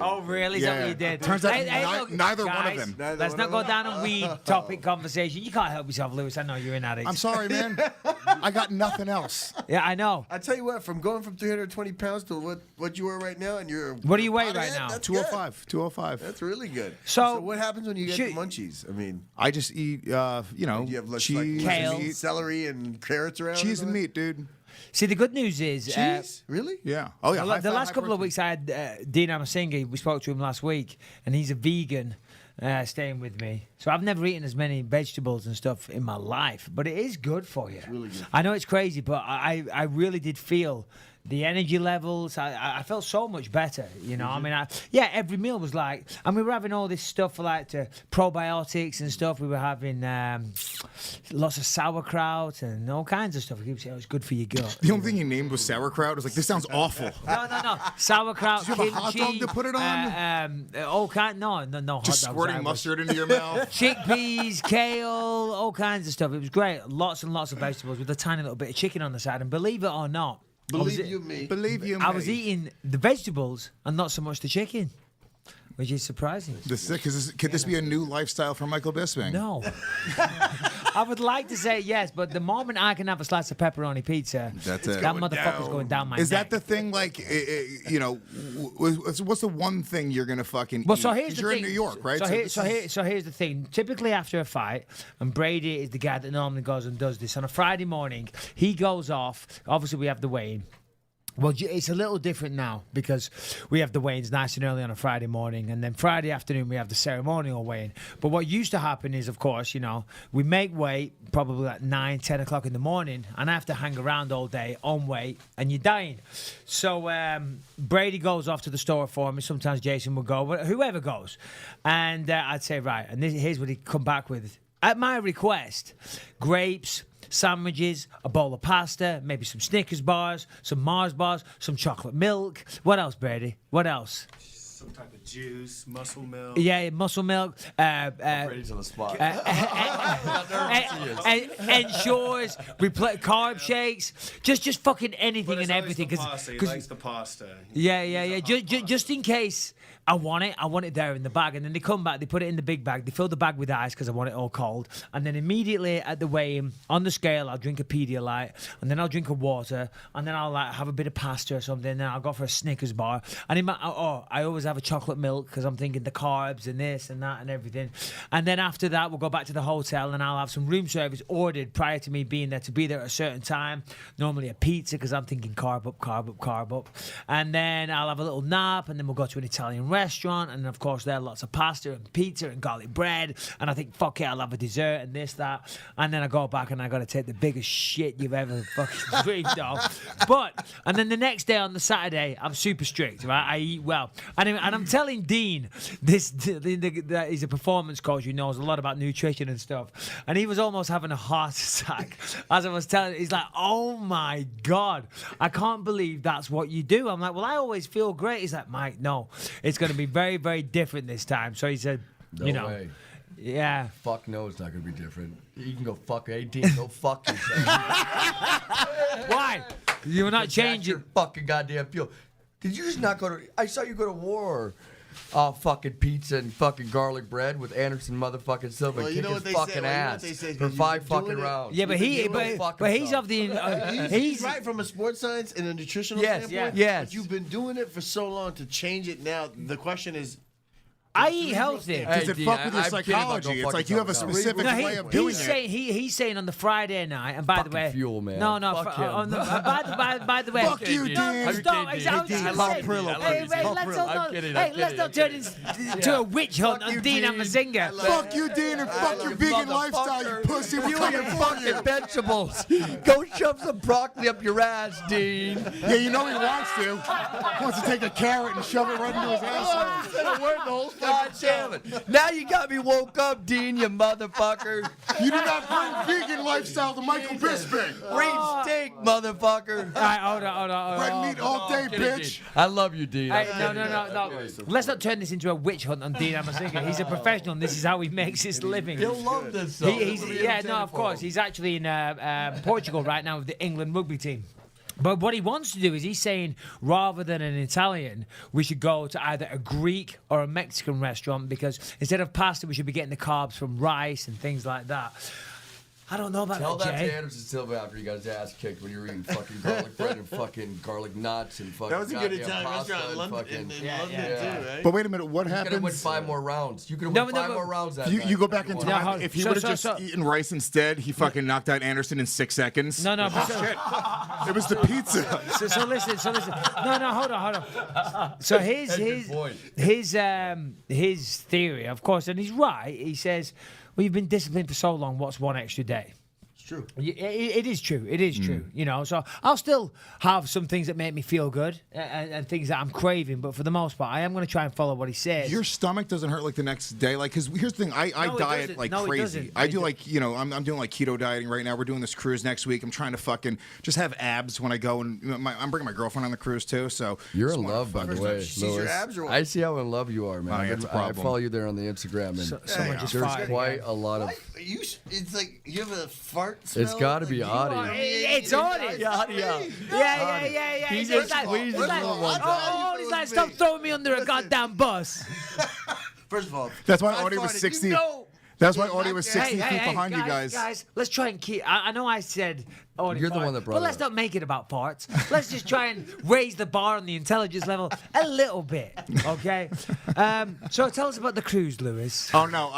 Oh, really? Is that what you did? Turns out neither one of guys, them. Neither Let's one not of go them. down a weed topic conversation. You can't help yourself, Lewis. I know you're an addict. I'm sorry, man. I got nothing else. Yeah, I know. I tell you what, from going from 320 pounds to what you are right now, and you're What do you weigh pothead, right now? That's 205. 205. Good. That's really good. So- what happens when you get Should- the munchies? I mean, I just eat, do you have less cheese, Kale. and meat. celery and carrots around? Cheese and all that? meat, dude. See, the good news is... Cheese? Really? Yeah. Oh, yeah. the last couple of weeks, I had Dean Amasinga. We spoke to him last week, and he's a vegan staying with me. So I've never eaten as many vegetables and stuff in my life, but it is good for you. It's really good. I know it's crazy, but I really did feel the energy levels. I felt so much better, you know. I mean, every meal was like, and we were having all this stuff for like probiotics and stuff. We were having lots of sauerkraut and all kinds of stuff. He keeps saying, "Oh, it's good for your gut." The only thing he named was sauerkraut. I was like, this sounds awful. No. Sauerkraut, Did you have a hot kimchi, dog to put it on? All kind. No. Just hot dogs, squirting I was- mustard into your mouth. Chickpeas, kale, all kinds of stuff. It was great. Lots and lots of vegetables with a tiny little bit of chicken on the side. And believe it or not, Believe you me. Believe you me. I was eating the vegetables and not so much the chicken, which is surprising. Could this be a new lifestyle for Michael Bisping? No. I would like to say yes, but the moment I can have a slice of pepperoni pizza, That's it. that motherfucker's going down my Is neck. that the thing? Like, what's the one thing you're gonna fucking? Well, eat? so here's 'Cause the you're thing. in New York, right? So here's the thing. Typically after a fight, and Brady is the guy that normally goes and does this on a Friday morning. He goes off. Obviously, we have the weigh-in. Well, it's a little different now because we have the weigh-ins nice and early on a Friday morning, and then Friday afternoon we have the ceremonial weigh-in. But what used to happen is, of course, we make weight probably at 9, 10 o'clock in the morning, and I have to hang around all day on weight, and you're dying. So Brady goes off to the store for me. Sometimes Jason will go, but whoever goes. And I'd say, right, and here's what he'd come back with. At my request, grapes, sandwiches, a bowl of pasta, maybe some Snickers bars, some Mars bars, some chocolate milk. What else, Brady? What else? Some type of juice, muscle milk. Yeah, muscle milk. Brady's on the spot. Ensures, carb shakes, just fucking anything and everything. He likes the pasta. Yeah. Just in case I want it there in the bag. And then they come back, they put it in the big bag, they fill the bag with ice because I want it all cold. And then immediately at the weigh-in, on the scale, I'll drink a Pedialyte, and then I'll drink a water, and then I'll have a bit of pasta or something, and then I'll go for a Snickers bar. And I always have a chocolate milk because I'm thinking the carbs and this and that and everything. And then after that, we'll go back to the hotel, and I'll have some room service ordered prior to me being there to be there at a certain time. Normally a pizza because I'm thinking carb up. And then I'll have a little nap, and then we'll go to an Italian restaurant, and of course there are lots of pasta and pizza and garlic bread, and I think fuck it, I'll have a dessert and this, that, and then I go back and I gotta take the biggest shit you've ever fucking dreamed of. And then the next day on the Saturday, I'm super strict, right? I eat well, and I'm telling Dean that he's a performance coach who knows a lot about nutrition and stuff, and he was almost having a heart attack as I was telling. He's like, oh my god, I can't believe that's what you do. I'm like, well, I always feel great. He's like, Mike, no, it's going to be very, very different this time. So he said, No way. Yeah. Fuck no, it's not going to be different. You can go fuck 18. Go fuck yourself. Why? You're not changing. Your fucking goddamn fuel. Did you just not go to... I saw you go to war. Fucking pizza and fucking garlic bread with Anderson motherfucking Silva Well, and you kick know what his they fucking say, ass they say, for you've 5 been doing fucking it. rounds. Yeah, but he's of the... He's right from a sports science and a nutritional standpoint. Yes. But you've been doing it for so long to change it now. The question is... I eat healthy. Does it Dean, fuck with your I'm kidding about psychology? go It's fuck like you have a yourself. specific No, way of doing it. he's saying on the Friday night, and by the Fucking way, fuel, man. No, Fuck him. by the way, Fuck you, no, Dean. stop. Hey, I was Dean, just I gonna love say, Parillo, hey, please. hey, Love let's Parillo. not, I'm kidding, hey, I'm let's not turn kidding. this into a witch hunt Fuck on you, Dean Dean. Amazinga. Fuck you, Dean, and fuck your vegan lifestyle, you pussy. We're You and coming your for you. fucking vegetables. Go shove some broccoli up your ass, Dean. Yeah, you know he wants to. He wants to take a carrot and shove it right into his asshole. God damn it. Now you got me woke up, Dean, you motherfucker. You do not bring vegan lifestyle to Michael Bisping. Free steak, motherfucker. All right, hold on. Red meat all day, bitch. I love you, Dean. Hey, no. Let's not turn this into a witch hunt on Dean Amazinga. He's a professional, and this is how he makes his living. He'll love this. Of course. He's actually in Portugal right now with the England rugby team. But what he wants to do is he's saying rather than an Italian, we should go to either a Greek or a Mexican restaurant because instead of pasta, we should be getting the carbs from rice and things like that. I don't know about Tell that, that Jay. to Anderson Silva after he got his ass kicked when you were eating fucking garlic bread and fucking garlic nuts and fucking That was a good goddamn Italian pasta restaurant in and London, fucking- in London too, right? But wait a minute, what You could have won happens? 5 more rounds. You could have No, won no, 5 but- more rounds that You night. go back in No, time. hold- If he so- would have so- just eaten rice instead, he fucking knocked out Anderson in 6 seconds. No, but Shit. It was the pizza. So listen. No, hold on. So his theory, of course, and he's right. He says, well, you've been disciplined for so long. What's one extra day? It's true. It is true. It is true. You know, so I'll still have some things that make me feel good and things that I'm craving, but for the most part, I am going to try and follow what he says. Your stomach doesn't hurt like the next day, like because here's the thing. I No, it diet doesn't. like No, it crazy. doesn't. I do like I'm doing like keto dieting right now. We're doing this cruise next week. I'm trying to fucking just have abs when I go, and I'm bringing my girlfriend on the cruise too. So You're just in wanna love, by the fuck- way, She's your Louis. abs or what? I see how in love you are, man. Oh, yeah, it's a problem. I follow you there on the Instagram, and someone just farted there's quite again. a lot of. It's like you have a fart smell. It's got to be like, Audie. It's Audie. Yeah. Yeah. He It's just like, squeezes it's like, little ones out. he's like, stop throwing me under a goddamn bus. First of all, That's why I Audie was farted. 60. You know That's why Audie was 60 feet behind you guys. Guys, let's try and keep. I know I said Audie. You're the one that brought but it let's up. not make it about farts. Let's just try and raise the bar on the intelligence level a little bit, okay? So tell us about the cruise, Lewis. Oh no,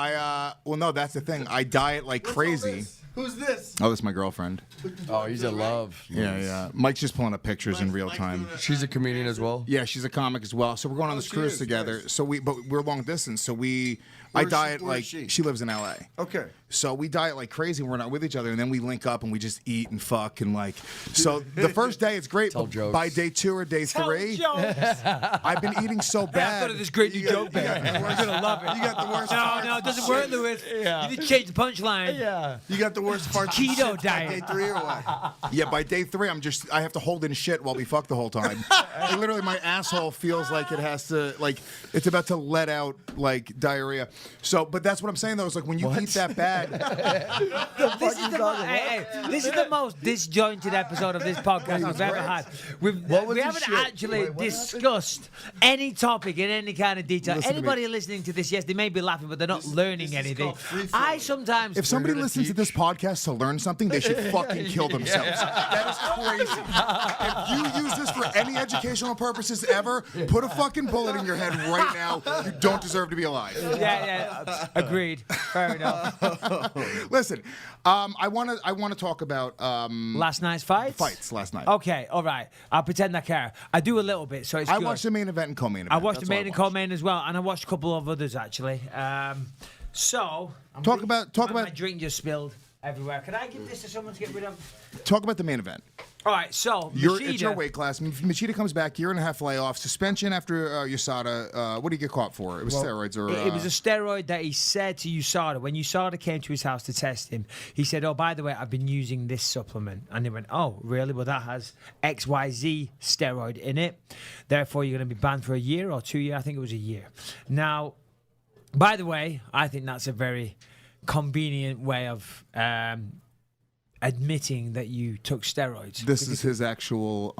well no, that's the thing. I diet like crazy. Who's this? Oh, this is my girlfriend. Oh, he's in love. Yeah. Mike's just pulling up pictures in real time. She's a comedian as well. Yeah, she's a comic as well. So we're going on this she cruise is, together. nice. So but we're long distance. So I Where is diet she? Where like is she? lives in LA. Okay. So we diet like crazy. We're not with each other, and then we link up and we just eat and fuck and like. So the first day it's great, Tell but jokes. by day 2 or day 3, I've been eating so I bad. thought of this great new joke there. We're gonna love it. You got the worst. No, farts. no, it doesn't work, Lewis. Yeah. You need to change the punchline. Yeah. You got the worst farts. Keto shits diet. By day 3 or what? Yeah, by day 3, I have to hold in shit while we fuck the whole time. And literally, my asshole feels like it has to, like, it's about to let out, like, diarrhea. So, but that's what I'm saying, though, is like, when you eat that bad, This is the most disjointed episode of this podcast we've ever had. We the haven't shit? actually Wait, what discussed any topic in any kind of detail. Listen to me. Anybody listening to this, yes, they may be laughing, but they're not learning this is anything. called free I flowing. sometimes. if somebody listens to this podcast to learn something, they should fucking kill themselves. That is crazy. If you use this for any educational purposes ever, put a fucking bullet in your head right now. You don't deserve to be alive. Yeah, agreed. Fair enough. Listen, I want to talk about Last night's fights? fights last night. Okay, all right. I'll pretend I care. I do a little bit, so it's I good. watched the main event and co-main event. I watched That's the all main and watched. co-main as well, and I watched a couple of others actually. So Talk about my drink just spilled everywhere. Can I give this to someone to get rid of? talk about the main event. All right, so It's Machido- your weight class. Machida comes back, year and a half layoff, suspension after USADA. What did he get caught for? It was steroids or. It was a steroid that he said to USADA. When USADA came to his house to test him, he said, "Oh, by the way, I've been using this supplement." And they went, "Oh, really? Well, that has XYZ steroid in it. Therefore, you're going to be banned for a year or 2 years. I think it was a year." Now, by the way, I think that's a very convenient way of admitting that you took steroids. This is his actual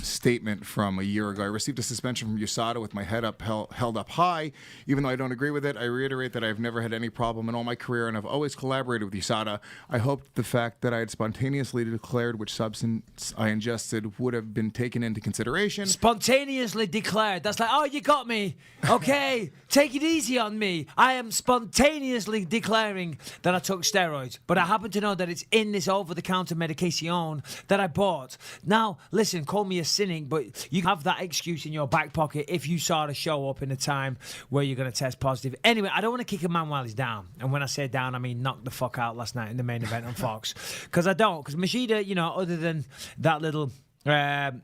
statement from a year ago. I received a suspension from USADA with my head up held up high. Even though I don't agree with it, I reiterate that I've never had any problem in all my career and I've always collaborated with USADA. I hoped the fact that I had spontaneously declared which substance I ingested would have been taken into consideration. Spontaneously declared. That's like, oh, you got me. Okay, take it easy on me. I am spontaneously declaring that I took steroids, but I happen to know that it's in this over-the-counter medication that I bought. Now, listen, call me a cynic, but you have that excuse in your back pocket if you saw to show up in a time where you're going to test positive. Anyway, I don't want to kick a man while he's down. And when I say down, I mean knock the fuck out last night in the main event on Fox. Because I don't. Because Machido, you know, other than that little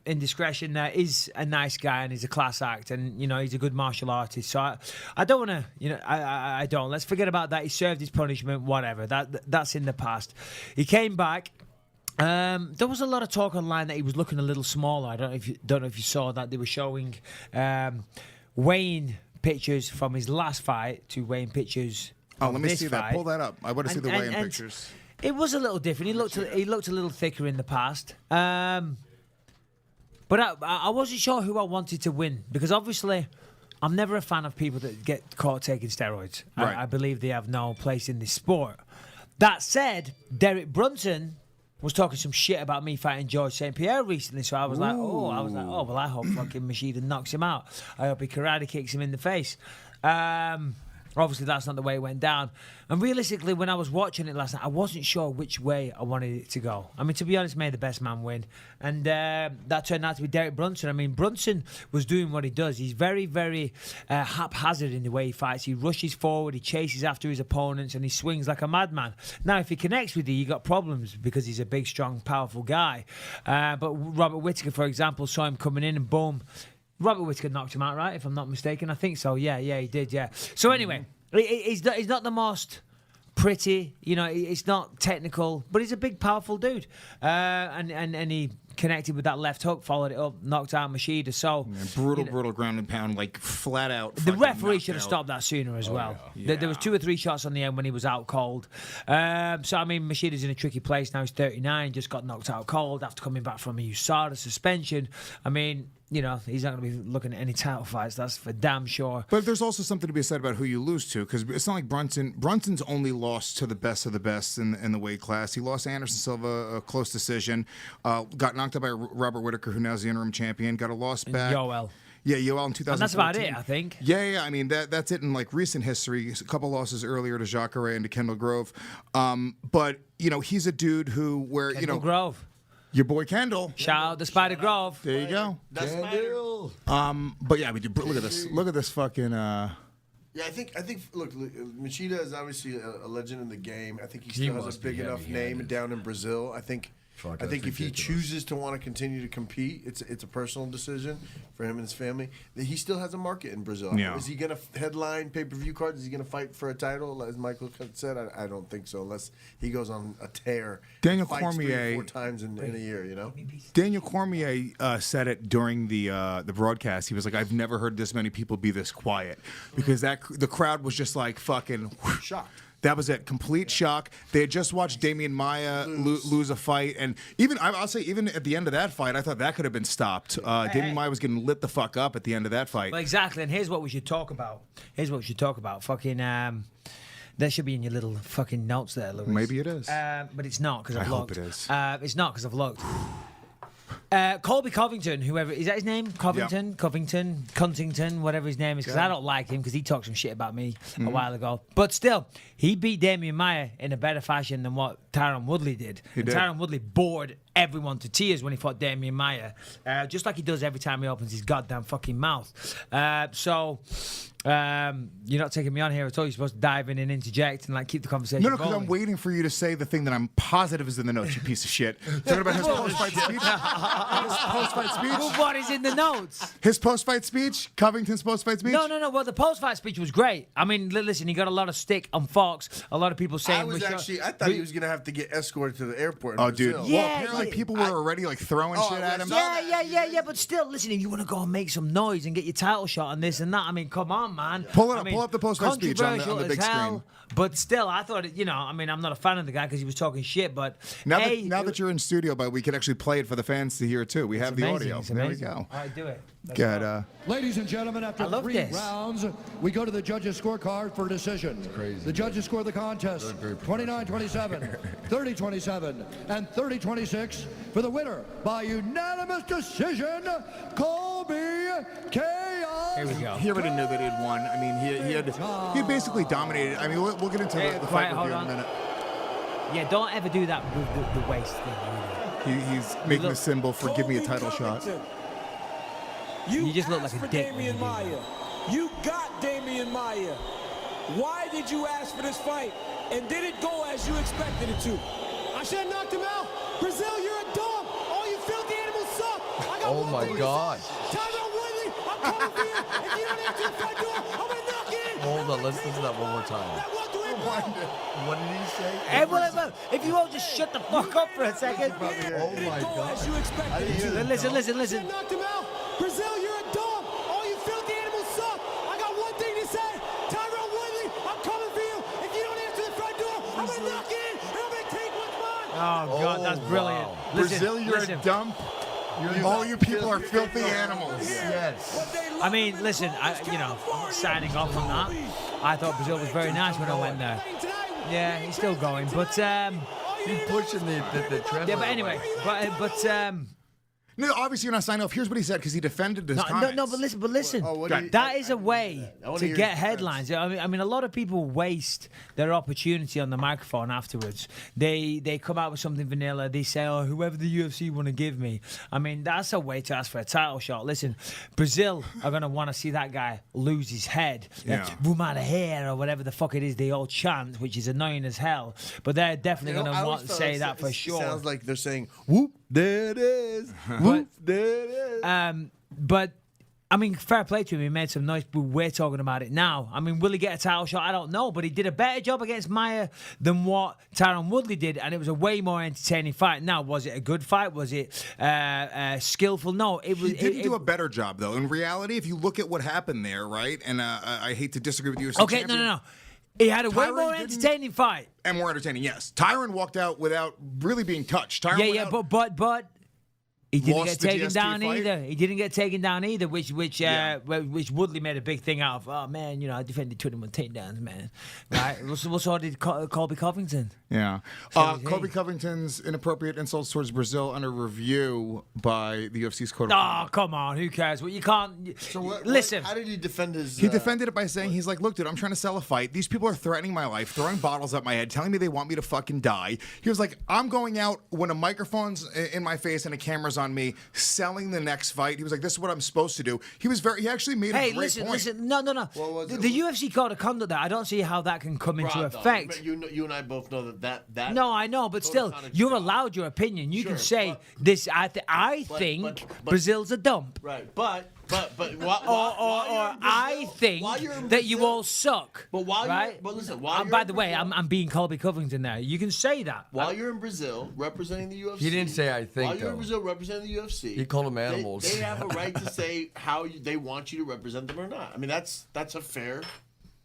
indiscretion, is a nice guy and he's a class act, and you know he's a good martial artist. So I don't want to, you know, I don't. Let's forget about that. He served his punishment, whatever. That's in the past. He came back. There was a lot of talk online that he was looking a little smaller. I don't know if you saw that. They were showing weighing pictures from his last fight to weighing pictures. Oh, of let me this see that. fight. Pull that up. I want to see the And- weigh-in and pictures. It was a little different. He looked a little thicker in the past. But I wasn't sure who I wanted to win, because obviously I'm never a fan of people that get caught taking steroids. Right. I believe they have no place in this sport. That said, Derek Brunson was talking some shit about me fighting George St. Pierre recently, so I was like, oh, well, I hope fucking Machido knocks him out. I hope he karate kicks him in the face. Obviously, that's not the way it went down. And realistically, when I was watching it last night, I wasn't sure which way I wanted it to go. I mean, to be honest, may the best man win. And that turned out to be Derek Brunson. I mean, Brunson was doing what he does. He's very, very haphazard in the way he fights. He rushes forward, he chases after his opponents, and he swings like a madman. Now, if he connects with you got problems, because he's a big, strong, powerful guy. But Robert Whittaker, for example, saw him coming in and boom. Robert Whittaker knocked him out, right? If I'm not mistaken. I think so. Yeah, he did, yeah. So anyway, he's not the most pretty, you know, it's not technical, but he's a big, powerful dude. And he connected with that left hook, followed it up, knocked out Machido. So Brutal ground and pound, like flat out. the referee should have stopped that sooner as well. Yeah. There was 2 or 3 shots on the end when he was out cold. So I mean, Machido's in a tricky place now. He's 39, just got knocked out cold after coming back from a USADA suspension. I mean, he's not going to be looking at any title fights. That's for damn sure. But there's also something to be said about who you lose to, because it's not like Brunson's only lost to the best of the best in the weight class. He lost to Anderson Silva, a close decision. Got knocked out by Robert Whittaker, who now is the interim champion. Got a loss back. Yoel. Yeah, Yoel in 2014. And that's about it, I think. Yeah. I mean, that's it in like recent history. A couple losses earlier to Jacare and to Kendall Grove. But he's a dude Kendall Grove. Your boy Kendall. Shout out to Spider Grove. There you go. That's Kendall. But yeah, look at this. Look at this fucking. Yeah, I think. Look, Machida is obviously a legend in the game. I think he still has a big enough name down in Brazil. I think if he chooses to want to continue to compete, it's a personal decision for him and his family. He still has a market in Brazil. Yeah. Is he going to headline pay-per-view cards? Is he going to fight for a title, as Michael said? I don't think so, unless he goes on a tear. Daniel fights Cormier 3 or 4 times in a year. Daniel Cormier said it during the broadcast. He was like, "I've never heard this many people be this quiet," because the crowd was just like fucking Shocked. That was it. Complete shock. They had just watched Damian Maia lose a fight. And I'll say, even at the end of that fight, I thought that could have been stopped. Damian Maia was getting lit the fuck up at the end of that fight. Well, exactly. And here's what we should talk about. Fucking, that should be in your little fucking notes there, Louis. Maybe it is. But it's not, because I've looked. hope it is. It's not, because I've looked. Colby Covington, whoever, is that his name? Covington? Yep. Covington, whatever his name is, because I don't like him because he talked some shit about me a while ago. But still, he beat Damian Maia in a better fashion than what Tyron Woodley did. Tyron Woodley bored everyone to tears when he fought Damian Maia, just like he does every time he opens his goddamn fucking mouth. You're not taking me on here at all. You're supposed to dive in and interject and like keep the conversation No, because going. I'm waiting for you to say the thing that I'm positive is in the notes, you piece of shit. Talking about his post-fight speech? His post-fight speech? Well, what is in the notes? His post-fight speech? Covington's post-fight speech? No. Well, the post-fight speech was great. I mean, listen, he got a lot of stick on Fox. A lot of people saying... I thought he was going to have to get escorted to the airport in Oh, dude. Brazil. Yeah, Well, apparently people were already like throwing shit at him. Yeah, but still, listen, if you want to go and make some noise and get your title shot and this and that, I mean, come on, man. Pull up the post-fight speech on the big screen. But still, I thought, I'm not a fan of the guy because he was talking shit, but... Now that you're in studio, but we can actually play it for the fans to hear too. We have the amazing. audio. It's There we amazing. go. All right, do it. Good. Ladies and gentlemen, after I love 3 this. rounds, we go to the judges' scorecard for decision. The judges score the contest 29-27, 30-27, and 30-26 for the winner by unanimous decision, Colby Chaos. Here we go. He already knew that he'd won. I mean, he basically dominated. I mean, we'll get into the fight hold review in a on. minute. Yeah, don't ever do that with the waist thing. He's making the symbol for give me a title shot. You just look like a for dick. Damian Maia. You got Damian Maia. Why did you ask for this fight? And did it go as you expected it to? I should have knocked him out. Brazil, you're a dog. All you filthy animals suck. I got Oh one my thing to God. say. Tyron Woodley, I'm coming for you. If you don't answer the front door, I'm going to knock it in. Hold on, let's listen to that one more time. That one to him. What did he say? Hey, well, if you won't just shut the fuck up for a second. Oh my Go God. as you expected it to. Listen. I should have knocked him out. Brazil, you're a dog. All you filthy animals suck. I got one thing to say. Tyron Woodley, I'm coming for you. If you don't answer the front door, I'm going to knock it in. And I'm going to take what's mine. Oh, God, that's brilliant. wow. Listen, Brazil, you're listen. a dump. All you people are filthy animals. Yes. I mean, listen, signing off on that, I thought Brazil was very nice when I went there. Yeah, he's still going, but He's pushing the translator. yeah, but anyway, No, obviously you're not signing off. Here's what he said because he defended his comments. no, but listen, what do you- that is a way I wanna to hear get his headlines. I mean, a lot of people waste their opportunity on the microphone afterwards. They come out with something vanilla. They say, "Oh, whoever the UFC want to give me." I mean, that's a way to ask for a title shot. Listen, Brazil are gonna want to see that guy lose his head. Yeah. Vumareher or whatever the fuck it is they all chant, which is annoying as hell. But they're definitely I gonna always want to felt say it that for sure. Sounds like they're saying, "Whoop, there it is. Whoop, there it is." But I mean, fair play to him. He made some noise, but we're talking about it now. I mean, will he get a title shot? I don't know, but he did a better job against Maia than what Tyron Woodley did, and it was a way more entertaining fight. Now, was it a good fight? Was it skillful? No, it was. He didn't do a better job, though. In reality, if you look at what happened there, right, and I hate to disagree with you. As a Okay, champion, no. He had a way Tyron more didn't- entertaining fight. And more entertaining, yes. Tyron walked out without really being touched. Tyron went out- He didn't lost get the taken GSP down fight. either. He didn't get taken down either, which Yeah. Woodley made a big thing out of. Oh man, I defended 21 takedowns, man. Right? So did Colby Covington. Yeah. So did he. Colby Covington's inappropriate insults towards Brazil under review by the UFC's code of Oh conduct. come on, who cares? Well, you can't. So listen. how did he defend his? He defended it by saying, he's like, look, dude, I'm trying to sell a fight. These people are threatening my life, throwing bottles at my head, telling me they want me to fucking die. He was like, I'm going out when a microphone's in my face and a camera's on me, selling the next fight. He was like, this is what I'm supposed to do. He actually made a great point. Listen, no. The UFC code of conduct there, I don't see how that can come into effect. You and I both know that. No, I know, but still, you're allowed your opinion. You can say this. I think Brazil's a dump. Right, but I think that you all suck. But while right? you're, but listen, while you're by in the way, Brazil- I'm being Colby Covington there. You can say that. While you're in Brazil representing the UFC, He didn't say I think, While you're in though. Brazil representing the UFC, He called them animals. They have a right to say how they want you to represent them or not. I mean, that's a fair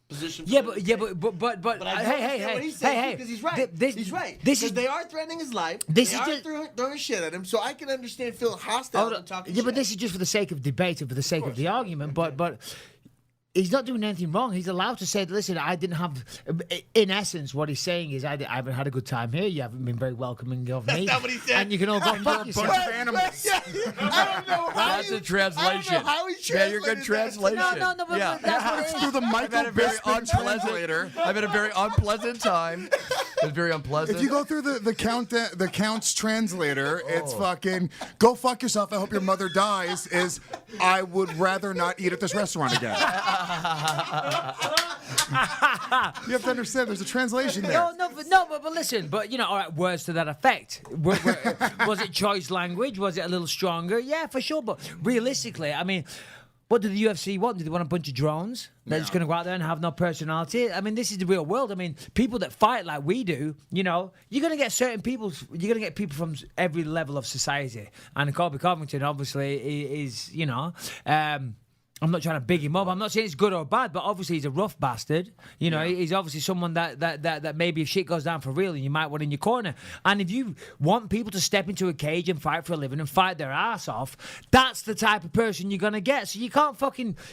position. Yeah, for but But I don't understand what he's saying because he's right. He's right. Because they are threatening his life. They are throwing shit at him. So I can understand feeling hostile and talking shit. But this is just for the sake of debate and for the sake of the argument. But he's not doing anything wrong. He's allowed to say, listen, I didn't have... In essence, what he's saying is, I haven't had a good time here. You haven't been very welcoming of me. That's not what he said. And you can all go fuck yourself. Bunch of animals. I don't know how That's a translation. I don't know how he Yeah, you're good translated that. translation. No, but yeah. that's what it is. Through the I've Michael had a very Bisping unpleasant. translator. I've had a very unpleasant time. It was very unpleasant. If you go through the count's translator, it's fucking go fuck yourself. I hope your mother dies. Is I would rather not eat at this restaurant again. You have to understand. There's a translation there. But listen. But all right, words to that effect. Was it choice language? Was it a little stronger? Yeah, for sure. But realistically, I mean. What did the UFC want? Did they want a bunch of drones that are just going to go out there and have no personality? I mean, this is the real world. I mean, people that fight like we do, you're going to get certain people. You're going to get people from every level of society. And Colby Covington, obviously, is I'm not trying to big him up. I'm not saying it's good or bad, but obviously he's a rough bastard. He's obviously someone that maybe if shit goes down for real, you might want in your corner. And if you want people to step into a cage and fight for a living and fight their ass off, that's the type of person you're gonna get. So you can't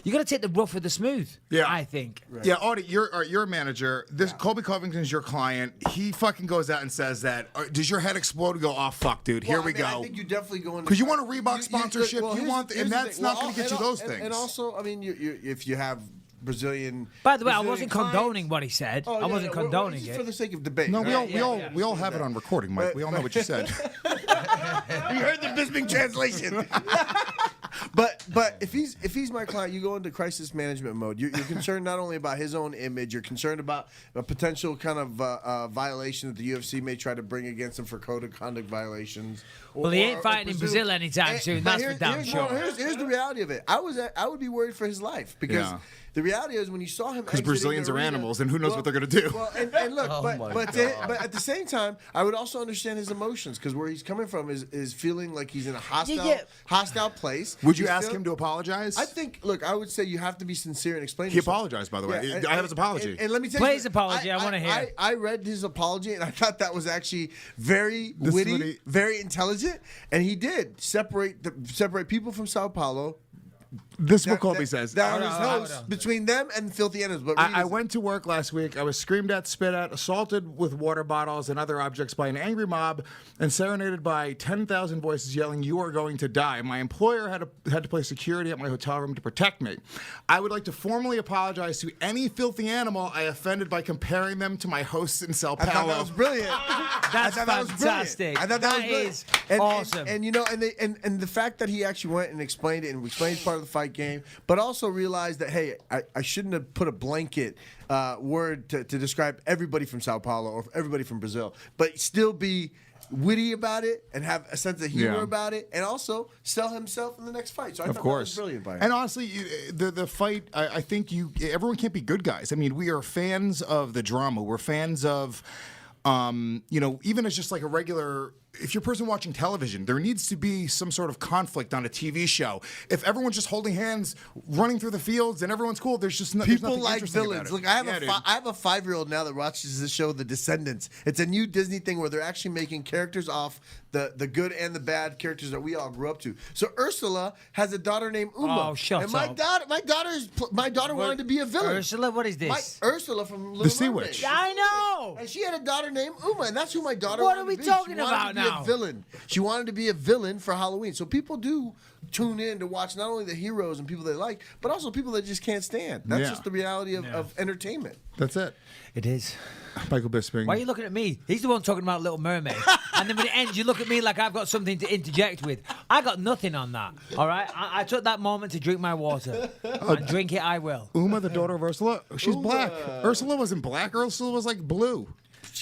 you gotta take the rough with the smooth. Yeah, I think. Right. Yeah, Audie, you're a manager. Colby Covington's your client. He fucking goes out and says that. Does your head explode? You go, oh fuck, dude. Here we go. I think you definitely go in because you want a Reebok sponsorship. And that's thing. not going to get you those things. And also, I mean, if you have Brazilian. By the way, I wasn't clients, condoning what he said. I wasn't condoning just it for the sake of debate. No, right? we all have it on recording, Mike. We all know what you said. You heard the Bisping translation. But if he's my client, you go into crisis management mode. You're concerned not only about his own image, you're concerned about a potential kind of violation that the UFC may try to bring against him for code of conduct violations. Well, he ain't fighting in Brazil anytime soon. That's for damn sure. Here's the reality of it. I would be worried for his life because the reality is when you saw him, because Brazilians are animals, and who knows what they're going to do. Well, and look, but at the same time, I would also understand his emotions because where he's coming from is feeling like he's in a hostile place. Would you ask him to apologize? I think. Look, I would say you have to be sincere and explain. He apologized, by the way. I have his apology. And let me tell Play you, his apology. I want to hear. I read his apology, and I thought that was actually very witty, very intelligent, and he did separate people from Sao Paulo. This is what Colby says. That was host between them and filthy animals. But I went to work last week. I was screamed at, spit at, assaulted with water bottles and other objects by an angry mob, and serenaded by 10,000 voices yelling, "You are going to die." My employer had to place security at my hotel room to protect me. I would like to formally apologize to any filthy animal I offended by comparing them to my hosts in Sao Paulo. I thought that was brilliant. That's fantastic. I thought that is awesome. And the fact that he actually went and explained it and explained part of the fight game, but also realized that, hey, I shouldn't have put a blanket word to describe everybody from Sao Paulo or everybody from Brazil, but still be witty about it and have a sense of humor about it, and also sell himself in the next fight. So I thought that was brilliant by him. And honestly, the fight, I think everyone can't be good guys. I mean, we are fans of the drama. We're fans of, even as just like a regular if you're a person watching television, there needs to be some sort of conflict on a TV show. If everyone's just holding hands, running through the fields, and everyone's cool, there's just there's People nothing like interesting about villains. it. Look, I have a 5-year-old now that watches the show The Descendants. It's a new Disney thing where they're actually making characters off the good and the bad characters that we all grew up to. So Ursula has a daughter named Uma. Oh, shut and up. my daughter wanted to be a villain. Ursula, what is this? Ursula from Little The Sea Mermaid. Witch. I know. And she had a daughter named Uma, and that's who my daughter What wanted are we to be. talking She wanted about to be now? A villain. She wanted to be a villain for Halloween. So people do tune in to watch not only the heroes and people they like, but also people that just can't stand. That's Yeah. just the reality of entertainment. That's it. It is. Michael Bisping. Why are you looking at me? He's the one talking about Little Mermaid. And then when it ends, you look at me like I've got something to interject with. I got nothing on that. All right? I took that moment to drink my water. And drink it I will. Uma, the daughter of Ursula? She's black. Ursula wasn't black. Ursula was like blue.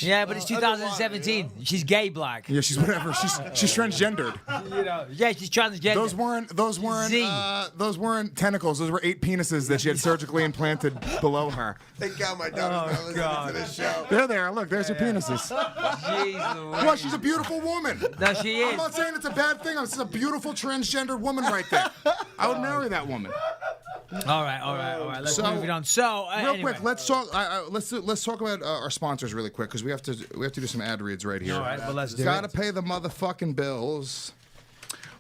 Yeah, but it's 2017. She's gay black. Yeah, she's whatever. She's transgendered. You know, yeah, she's transgender. Those weren't tentacles. Those were 8 penises that she had surgically implanted below her. Thank God my daughter's not listening to this show. They're there. Look, there's your penises. Jeez, Well, she's a beautiful woman. no, she I'm is. not saying it's a bad thing. It's a beautiful transgendered woman right there. I would marry that woman. All right. Let's So, move it on. So, Real anyway. quick, let's talk. Let's talk about our sponsors really quick because we have to do some ad reads right here. All right, well, let's do Gotta it. pay the motherfucking bills.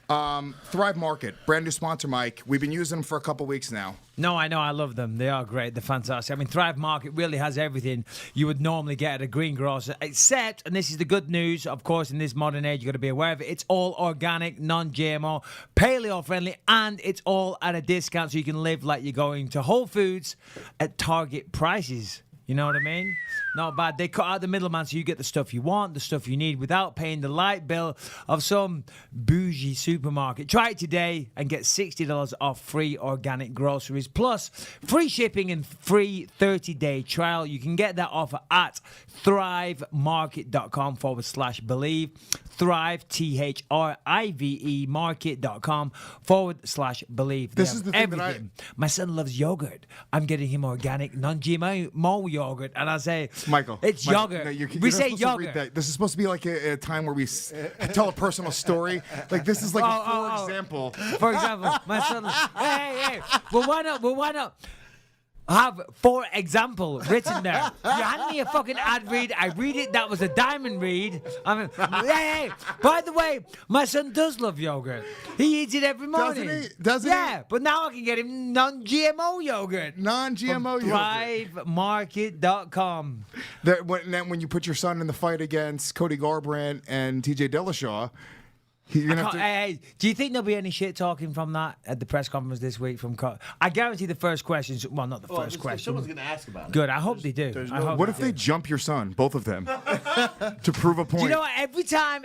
Thrive Market, brand new sponsor, Mike. We've been using them for a couple weeks now. No, I know. I love them. They are great. They're fantastic. I mean, Thrive Market really has everything you would normally get at a greengrocer, except, and this is the good news, of course, in this modern age, you've got to be aware of it, it's all organic, non-GMO, paleo-friendly, and it's all at a discount, so you can live like you're going to Whole Foods at Target prices. You know what I mean? Not bad. They cut out the middleman so you get the stuff you want, the stuff you need, without paying the light bill of some bougie supermarket. Try it today and get $60 off free organic groceries, plus free shipping and free 30-day trial. You can get that offer at thrivemarket.com/believe. Thrive, THRIVE, market.com/believe. This is the thing that everything. My son loves yogurt. I'm getting him organic, non-GMO yogurt. And I say, Michael, it's Michael, yogurt. no, you're We not say supposed to read yogurt. that. This is supposed to be like a time where we tell a personal story. Like this is like for example. For example, my son. Hey. Well, why not? Have for example written there. You hand me a fucking ad read. I read it. That was a diamond read. I mean, hey. By the way, my son does love yogurt. He eats it every morning. Doesn't he? Doesn't he? Yeah, but now I can get him non-GMO yogurt. Non-GMO yogurt. ThriveMarket.com. When you put your son in the fight against Cody Garbrandt and TJ Dillashaw, you're gonna have to. Hey, do you think there'll be any shit talking from that at the press conference this week from I guarantee the first questions. Well, not the first question. Someone's going to ask about it. Good. I hope they do. What if they jump your son, both of them, to prove a point? Do you know what? Every time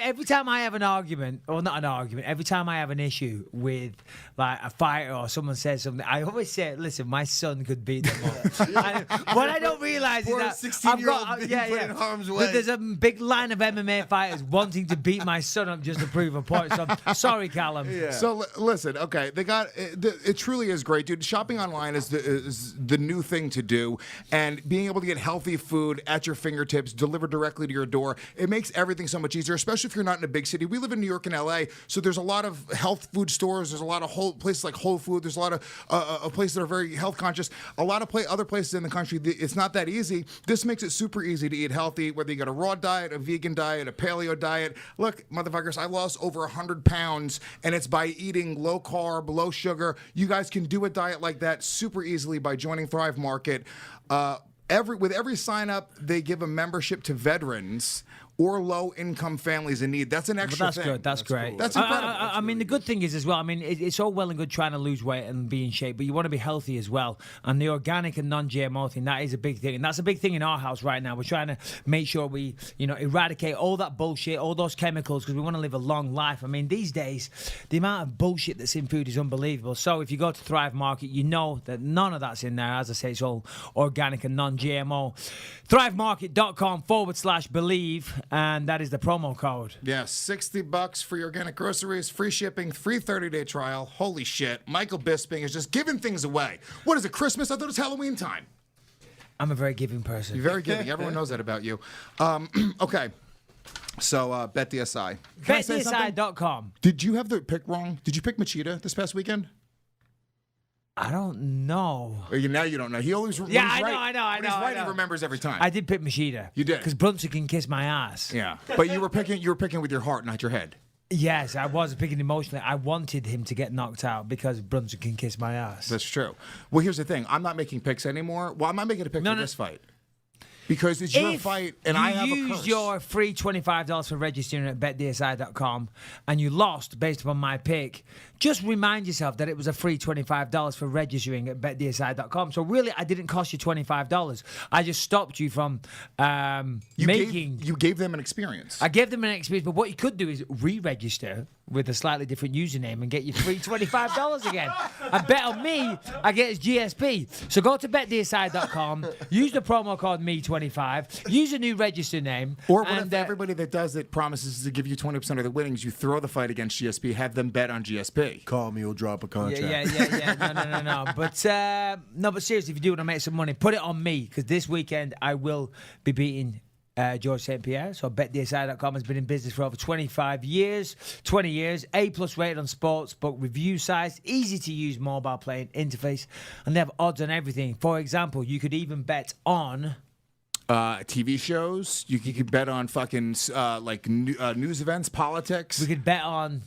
I have an argument, or not an argument, every time I have an issue with like a fighter or someone says something, I always say, "Listen, my son could beat them all." And what I don't realize is that 16-year-old being put in harm's way. There's a big line of MMA fighters wanting to beat my son up just to prove a point. So sorry, Callum. Yeah. So listen, okay, they got it. Truly is great, dude. Shopping online is the new thing to do, and being able to get healthy food at your fingertips, delivered directly to your door, it makes everything so much easier. Especially if you're not in a big city. We live in New York and LA, so there's a lot of health food stores. There's a lot of places like Whole Food. There's a lot of places that are very health conscious. A lot of other places in the country, it's not that easy. This makes it super easy to eat healthy, whether you got a raw diet, a vegan diet, a paleo diet. Look, motherfuckers, I lost over 100 pounds, and it's by eating low carb, low sugar. You guys can do a diet like that super easily by joining Thrive Market. With every sign up, they give a membership to veterans or low-income families in need. That's an extra That's thing. good. That's great. Cool. That's incredible. I mean, the good thing is as well, I mean, it's all well and good trying to lose weight and be in shape, but you want to be healthy as well. And the organic and non-GMO thing, that is a big thing. And that's a big thing in our house right now. We're trying to make sure we, eradicate all that bullshit, all those chemicals, because we want to live a long life. I mean, these days, the amount of bullshit that's in food is unbelievable. So if you go to Thrive Market, you know that none of that's in there. As I say, it's all organic and non-GMO. ThriveMarket.com/believe. And that is the promo code. Yeah, $60 for your organic groceries, free shipping, free 30-day trial. Holy shit. Michael Bisping is just giving things away. What is it, Christmas? I thought it was Halloween time. I'm a very giving person. You're very giving. Everyone knows that about you. Okay. So BetDSI. Can I say something? BetDSI.com. Did you have the pick wrong? Did you pick Machida this past weekend? I don't know. Or now you don't know. He always Yeah, when he's I right, know. When he's right, he remembers every time. I did pick Machida. You did? Because Brunson can kiss my ass. Yeah, but you were picking with your heart, not your head. Yes, I was picking emotionally. I wanted him to get knocked out because Brunson can kiss my ass. That's true. Well, here's the thing. I'm not making picks anymore. Well, I'm not making a pick for this fight. Because it's your fight, and I have a curse. You used your free $25 for registering at betdsi.com, and you lost based upon my pick. Just remind yourself that it was a free $25 for registering at betdsi.com. So really, I didn't cost you $25. I just stopped you from You gave them an experience. I gave them an experience, but what you could do is re-register with a slightly different username and get your free $25 again. And bet on me against GSP. So go to betdsi.com, use the promo code ME25, use a new register name. Or what if everybody that does it promises to give you 20% of the winnings, you throw the fight against GSP, have them bet on GSP. Call me, we'll drop a contract. Yeah. No. But seriously, if you do want to make some money, put it on me, because this weekend I will be beating George St. Pierre. So BetDSI.com has been in business for over 20 years, A+ rated on sportsbook review sites, easy to use mobile playing interface, and they have odds on everything. For example, you could even bet on TV shows. You could bet on fucking news events, politics. We could bet on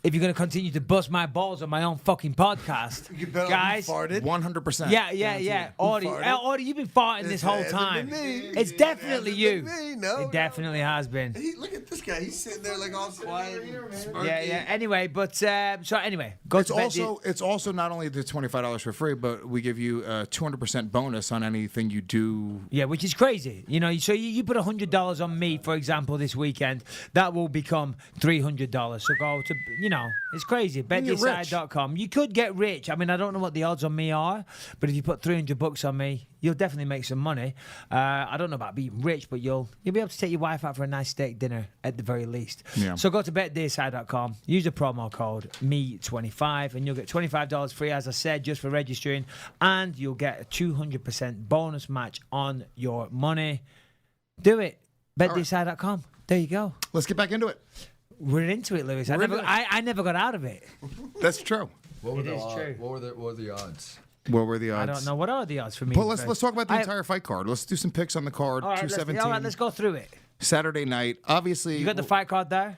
if you're going to continue to bust my balls on my own fucking podcast. You bet guys. on who farted? 100%. Yeah. Audie, you've been farting this whole time. It's definitely you. No, it definitely has been. Look at this guy. He's sitting there like all quiet. Yeah. Anyway, go It's to it's also not only the $25 for free, but we give you a 200% bonus on anything you do. Yeah, which is crazy. You know, so you put $100 on me, for example, this weekend, that will become $300. So go to, it's crazy. BetDeside.com. You could get rich. I mean, I don't know what the odds on me are, but if you put $300 on me, you'll definitely make some money. I don't know about being rich, but you'll be able to take your wife out for a nice steak dinner at the very least. Yeah. So go to betdeside.com, use the promo code ME25, and you'll get $25 free, as I said, just for registering, and you'll get a 200% bonus match on your money. Do it. betdeside.com. There you go. Let's get back into it. We're into it, Lewis. I never got out of it. That's true. What were It is true. What were the odds? What were the odds? I don't know. What are the odds for me? But let's talk about the entire fight card. Let's do some picks on the card. All right, 217. let's go through it. Saturday night. Obviously, You got the fight card there?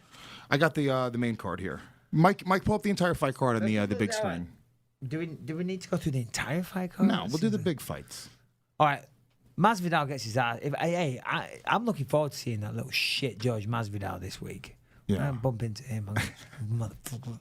I got the main card here. Mike, pull up the entire fight card on the big screen. Do we need to go through the entire fight card? No, we'll do the big fights. All right. Masvidal gets his ass. I'm looking forward to seeing that little shit George Masvidal this week. Yeah. I bump into him. Motherfucker.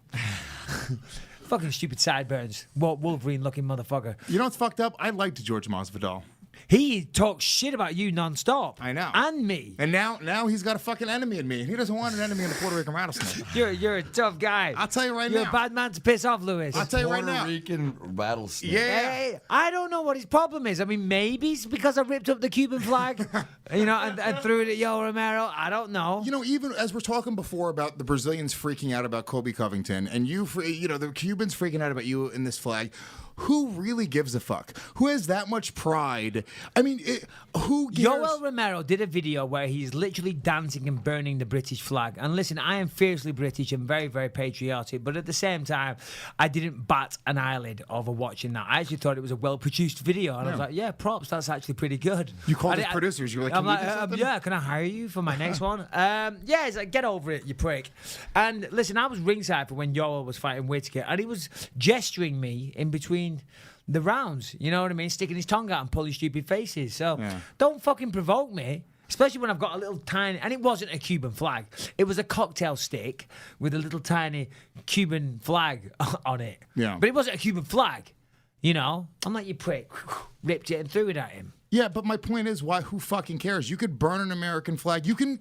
Fucking stupid sideburns. Wolverine-looking motherfucker. You know what's fucked up? I liked George Masvidal. He talks shit about you nonstop. I know. And me. And now he's got a fucking enemy in me. He doesn't want an enemy in the Puerto Rican rattlesnake. You're a tough guy. I'll tell you right You're now. a bad man to piss off, Lewis. I'll tell you right now. Puerto Rican rattlesnake. Yeah. Hey, I don't know what his problem is. I mean, maybe it's because I ripped up the Cuban flag, and threw it at Yo Romero. I don't know. Even as we're talking before about the Brazilians freaking out about Colby Covington, and the Cubans freaking out about you in this flag. Who really gives a fuck? Who has that much pride? I mean, who gives... Yoel Romero did a video where he's literally dancing and burning the British flag. And listen, I am fiercely British and very, very patriotic, but at the same time, I didn't bat an eyelid over watching that. I actually thought it was a well-produced video, and I was like, yeah, props, that's actually pretty good. You called the producers, you were like, I'm can we do something? yeah, can I hire you for my next one? Yeah, it's like, get over it, you prick. And listen, I was ringside for when Yoel was fighting Whittaker, and he was gesturing me in between the rounds, you know what I mean? Sticking his tongue out and pulling stupid faces. So don't fucking provoke me, especially when I've got a little tiny... And it wasn't a Cuban flag. It was a cocktail stick with a little tiny Cuban flag on it. Yeah. But it wasn't a Cuban flag, I'm like, you prick. Ripped it and threw it at him. Yeah, but my point is, who fucking cares? You could burn an American flag. You can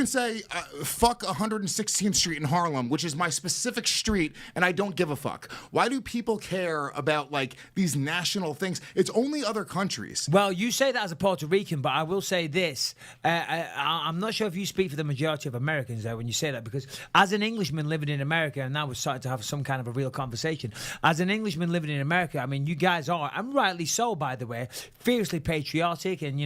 say fuck 116th Street in Harlem, which is my specific street, and I don't give a fuck. Why do people care about these national things? It's only other countries. Well, you say that as a Puerto Rican, but I will say this: I'm not sure if you speak for the majority of Americans there when you say that, because as an Englishman living in America, and now we're starting to have some kind of a real conversation. As an Englishman living in America, I mean, you guys are, and rightly so, by the way, fiercely fiercely patriotic, and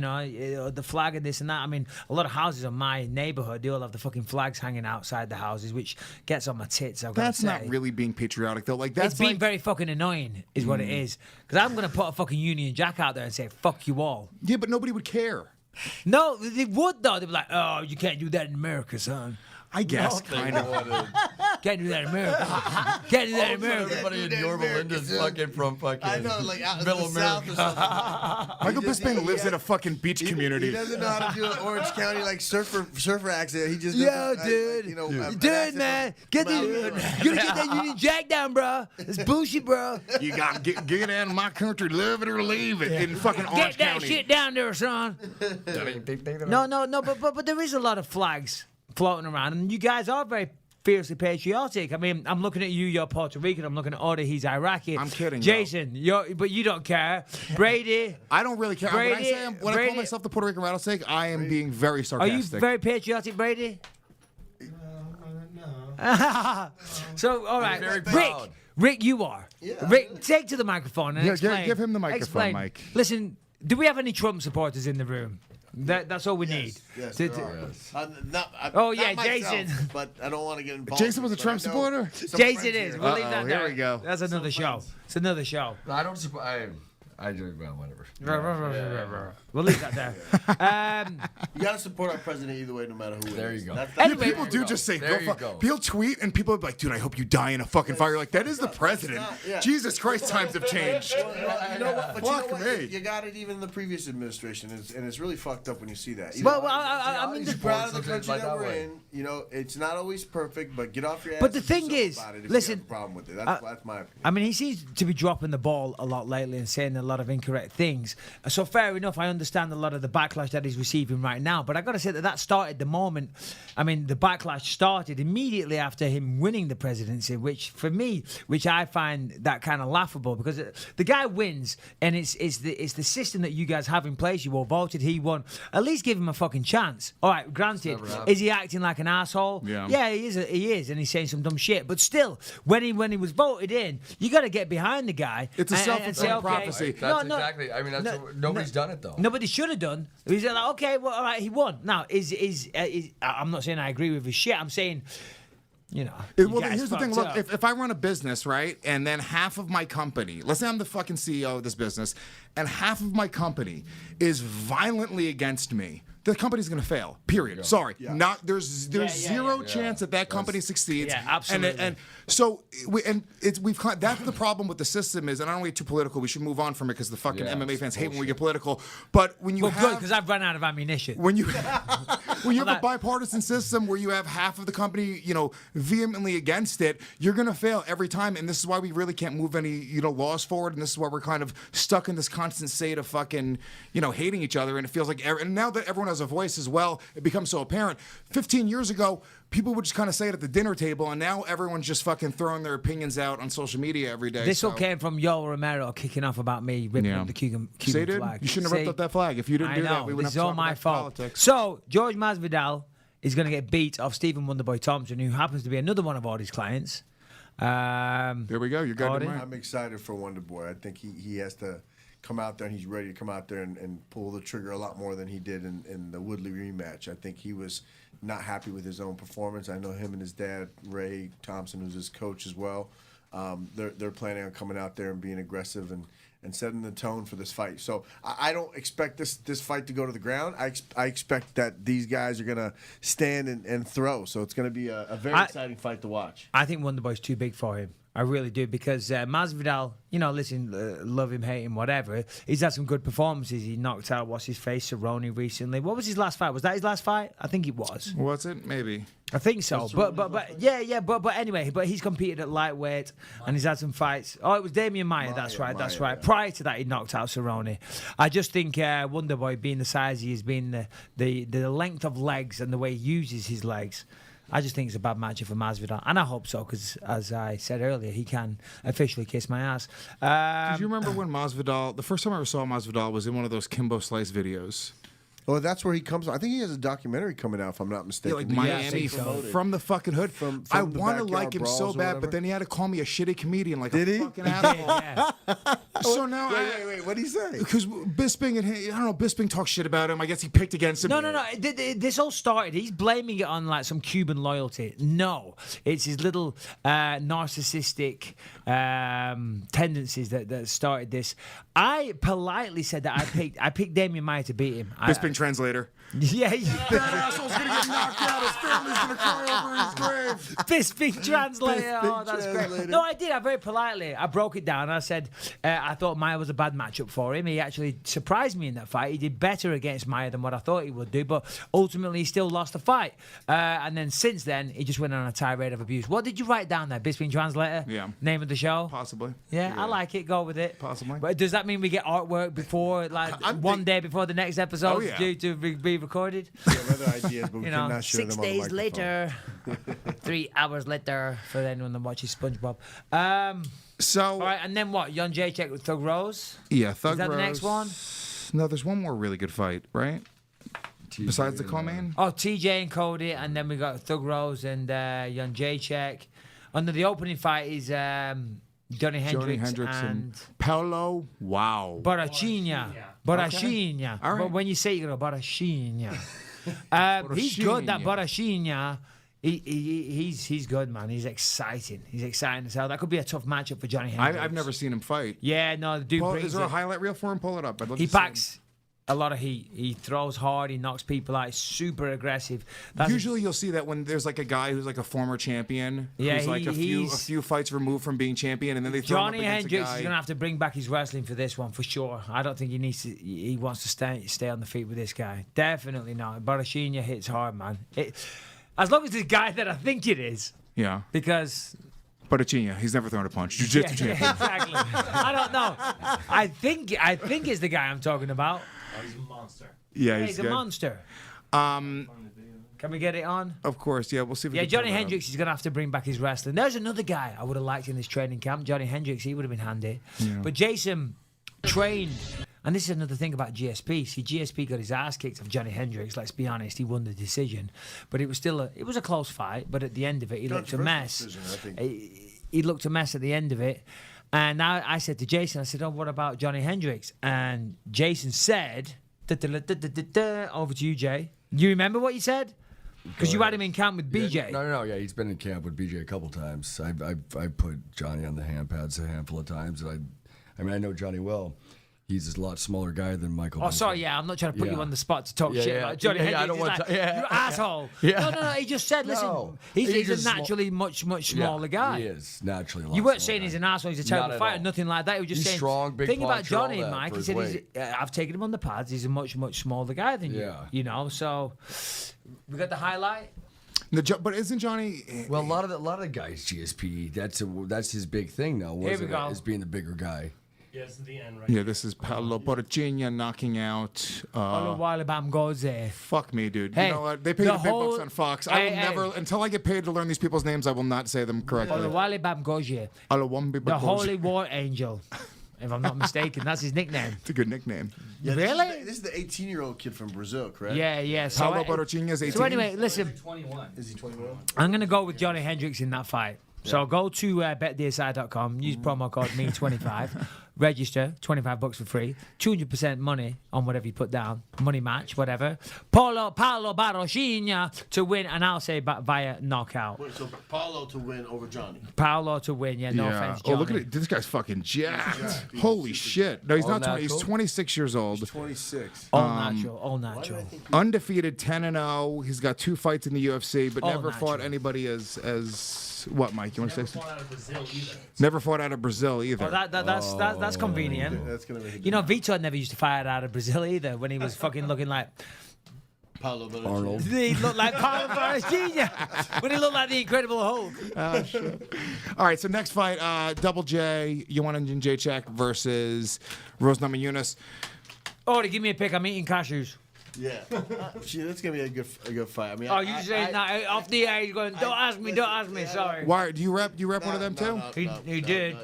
the flag and this and that. I mean, a lot of houses in my neighborhood, they all have the fucking flags hanging outside the houses, which gets on my tits. That's not really being patriotic, though. Like that's it's being very fucking annoying, is what it is. Because I'm gonna put a fucking Union Jack out there and say "fuck you all." Yeah, but nobody would care. No, they would though. They'd be like, "Oh, you can't do that in America, son." I guess, kind of. Can't do that in America. Can't do that in America. Everybody in Yorba Linda's fucking from fucking I know, like out middle in the south or America. something. Michael Bisping lives in a fucking beach community. He doesn't know how to do an Orange County like surfer accent. He just Yo, doesn't, dude. Dude, man. You gotta get that Union Jack down, bro. It's bullshit, bro. You gotta get out of my country, love it or leave it, in fucking Orange Get that County. shit down there, son. No, but there is a lot of flags floating around, and you guys are very fiercely patriotic. I mean, I'm looking at you, you're Puerto Rican. I'm looking at Audie, he's Iraqi. I'm kidding, Jason, but you don't care. Brady. I don't really care. Brady, when I call myself the Puerto Rican rattlesnake, I am being very Are sarcastic. you very patriotic, Brady? No. So, all right. very proud. Rick, you are. Yeah. Rick, take to the microphone and explain. Give him the microphone, explain. Mike. Listen, do we have any Trump supporters in the room? That's all we need. Yes, To- there to- are. Oh, not yeah, myself, Jason. But I don't want to get involved. Jason was a but Trump I know supporter? some Jason friends is. here. We'll leave that here there. we go. That's another show. It's another show. No, I don't support. I do, well, whatever. We'll leave that there. You gotta support our president either way, no matter who. There it is. you go. That's Anyway, People do just say, There go you fuck. go. People tweet and people are like, dude, I hope you die in a fucking fire. You're like, that is the president. yeah. Jesus Christ, times have changed. You know what? But you know Fuck what? me. You got it even in the previous administration, and it's really fucked up when you see that. You Well, know, I mean, I'm proud of the country like that that we're way. in. You know, it's not always perfect, but get off your ass. But the and do thing something is, about it if listen, you have a problem with it. That's my opinion. I mean, he seems to be dropping the ball a lot lately and saying a lot of incorrect things. So fair enough, I understand a lot of the backlash that he's receiving right now. But I got to say that started the moment. I mean, the backlash started immediately after him winning the presidency, which for me, I find that kind of laughable because the guy wins, and it's the system that you guys have in place. You all voted, he won. At least give him a fucking chance. All right, granted, is he acting like an asshole? Yeah, he is, and he's saying some dumb shit. But still, when he was voted in, you got to get behind the guy. It's a and say, self-fulfilling okay, prophecy. That's exactly. I mean, nobody's done it though. Nobody should have done. He's like, okay, well, all right, he won. Now, I'm not saying I agree with his shit. I'm saying, you Well, guys here's the thing. fucked Look, up. if I run a business, right, and then half of my company, let's say I'm the fucking CEO of this business, and half of my company is violently against me, the company's gonna fail. Period. Sorry. Not there's zero chance that company succeeds. Yeah, absolutely. And so that's the problem with the system is, and I don't want to get too political. We should move on from it because the fucking MMA fans hate when we get political. But when you Well, good, have because I've run out of ammunition. when you have a bipartisan system where you have half of the company, vehemently against it, you're gonna fail every time. And this is why we really can't move any, laws forward. And this is why we're kind of stuck in this constant state of fucking, hating each other. And it feels like, and now that everyone has a voice as well, it becomes so apparent. 15 years ago, people would just kind of say it at the dinner table, and now everyone's just fucking throwing their opinions out on social media every day. This all came from Yoel Romero kicking off about me ripping up the Cuban flag. You shouldn't have ripped up that flag. If you didn't do that, we wouldn't this have is all to talk my about fault. politics. So George Masvidal is going to get beat off Stephen Wonderboy Thompson, who happens to be another one of Audie's clients. There we go. You're good. I'm excited for Wonder Boy. I think he has to come out there, and he's ready to come out there and pull the trigger a lot more than he did in the Woodley rematch. I think he was not happy with his own performance. I know him and his dad, Ray Thompson, who's his coach as well. They're planning on coming out there and being aggressive and setting the tone for this fight. So I don't expect this fight to go to the ground. I expect that these guys are going to stand and throw. So it's going to be a very exciting fight to watch. I think Wonderboy's too big for him. I really do, because Masvidal, listen, love him, hate him, whatever. He's had some good performances. He knocked out, what's his face, Cerrone recently. What was his last fight? Was that his last fight? I think it was. Was it? Maybe. I think so. But anyway, but he's competed at lightweight and he's had some fights. Oh, it was Damian Maia. That's right. Yeah. Prior to that, he knocked out Cerrone. I just think Wonderboy, being the size he is, being the length of legs and the way he uses his legs, I just think it's a bad matchup for Masvidal, and I hope so, because as I said earlier, he can officially kiss my ass. Do you remember when Masvidal? The first time I ever saw Masvidal was in one of those Kimbo Slice videos. Oh, that's where he comes from. I think he has a documentary coming out, if I'm not Yeah, mistaken. like He Miami gets promoted. from the fucking hood. From I the want to backyard like him so brawls or bad, whatever. but then he had to call me a shitty comedian, like Did a he? fucking asshole. Yeah. So now Wait. What did he say? because Bisping and I don't know, Bisping talks shit about him. I guess he picked against him. No. This all started. He's blaming it on like some Cuban loyalty. No, it's his little narcissistic tendencies that started this. I politely said that I picked Damian Maia to beat him. Bisping translator. Yeah. That asshole's gonna get knocked out. His family's gonna cry over his grave. Bisping translator. Bisping That's translator. great. No, I did. I very politely. I broke it down. I said I thought Maia was a bad matchup for him. He actually surprised me in that fight. He did better against Maia than what I thought he would do, but ultimately he still lost the fight. And then since then, he just went on a tirade of abuse. What did you write down there? Bisping translator? Yeah. Name of the show? Possibly. Yeah, I like it. Go with it. Possibly. But does that mean we get artwork before, like one day before the next episode Oh, yeah. due to be recorded? We have other ideas, but we You know, cannot share 6 them on the days microphone. later, 3 hours later, for anyone that watches SpongeBob. So All right, and then what? Jan Jacek with Thug Rose? yeah, Thug Is that the next one? No, there's one more really good fight, right? Besides the co-main. Oh, TJ and Cody, and then we got Thug Rose and Jan Jacek. Under the opening fight is Johnny Hendricks and Parillo. Wow. Borrachinha. Borrachinha. All right. But when you say it, you go Borrachinha. He's good, that Borrachinha. He's good, man. He's exciting. He's exciting as hell. That could be a tough matchup for Johnny Hendricks. I've never seen him fight. Yeah, no, the dude brings Is there a it. highlight reel for him? Pull it up. I'd love He to see him. packs a lot of heat. He throws hard. He knocks people out. He's super aggressive. That's Usually you'll see that when there's like a guy who's like a former champion, Yeah, who's like a he's- few fights removed from being champion, and then they throw Johnny him up against Hendricks a is guy. gonna have to bring back his wrestling for this one for sure. I don't think he needs to. He wants to stay on the feet with this guy. Definitely not. Barashina hits hard, man. As long as it's the guy that I think it is, Yeah, because Borrachinha, he's never thrown a punch. Jiu-jitsu champion. exactly. I don't know. I think it's the guy I'm talking about. He's a monster. Yeah, He's a good. monster. Can we get it on? Of course, yeah. We'll see if we Yeah, can Johnny pull that up. Hendricks is going to have to bring back his wrestling. There's another guy I would have liked in this training camp. Johnny Hendricks, he would have been handy. But Jason trained, and this is another thing about GSP. See, GSP got his ass kicked of Johnny Hendricks. Let's be honest, he won the decision. But it was still a close fight. But at the end of it, he looked a mess. Decision, I think. He looked a mess at the end of it. And now I said to Jason, I said, oh, what about Johnny Hendricks? And Jason said, over to you, Jay. You remember what you said? Because you had him in camp with BJ. No. Yeah, he's been in camp with BJ a couple times. I put Johnny on the hand pads a handful of times. And I mean, I know Johnny well. He's a lot smaller guy than Michael. Oh, sorry, yeah, I'm not trying to put you Yeah. on the spot to talk Yeah, shit yeah. about Johnny Yeah, Hendricks. I don't He's want like, to- yeah, you yeah. asshole. Yeah. No, he just said, listen, No. he's He's a just small- naturally much smaller guy. He is naturally. A lot You weren't smaller saying guy. he's an asshole, he's a terrible Not at fighter, all. nothing like that. You were just He's saying, strong, big thing about puncher, all Johnny, that Mike, for he his said, I've taken him on the pads, he's a much smaller guy than you. Yeah. You know, so we got the highlight. But isn't Johnny? Well, a lot of the guys GSP. That's his big thing now. Here we go. Is being the bigger guy. Yeah, this is the end right Yeah, this is Paolo Borrachinha knocking out. Oluwalebam Goze. Fuck me, dude. Hey, You know what? They pay the the big whole- bucks on Fox. I Hey, will hey. never, until I get paid to learn these people's names, I will not say them correctly. Oluwalebam Goze. Alawambi The Bagoji. Holy War Angel. If I'm not mistaken, that's his nickname. It's a good nickname. Yeah, Really? This is the 18-year-old kid from Brazil, correct? Yeah. So, Paolo Borrachinha is 18. so anyway, listen, 21. Is he 21? I'm going to go with Johnny Hendricks in that fight. So go to betdsi.com, use promo code ME25, register, $25 for free, 200% money on whatever you put down, money match, whatever. Paolo Borrachinha to win, and I'll say via knockout. Wait, so Paulo to win over Johnny. Paolo to win, yeah, no offense, Johnny. Oh, look at it. This guy's fucking jacked. Holy shit. No, he's All not 20. He's natural? 26 years old. 26. All natural. Undefeated 10-0. He's got 2 fights in the UFC, but All never natural. fought anybody as what, Mike? You want to Never say? fought out of Brazil either. Never fought out of Brazil either. Oh, that's convenient. That's gonna make it. You know, Vitor never used to fight out of Brazil either when he was fucking looking like. Paulo Arnold. He looked like Paolo Borrachinha when he looked like the Incredible Hulk. All right, so next fight, Double J, Joanna Jacek versus Rose Namajunas. Oh, to give me a pick, I'm eating cashews. Yeah, that's gonna be a good fight. I mean, Oh, you saying that off the air? You're going, don't ask me. Sorry. Why do you rep one of them too? He did.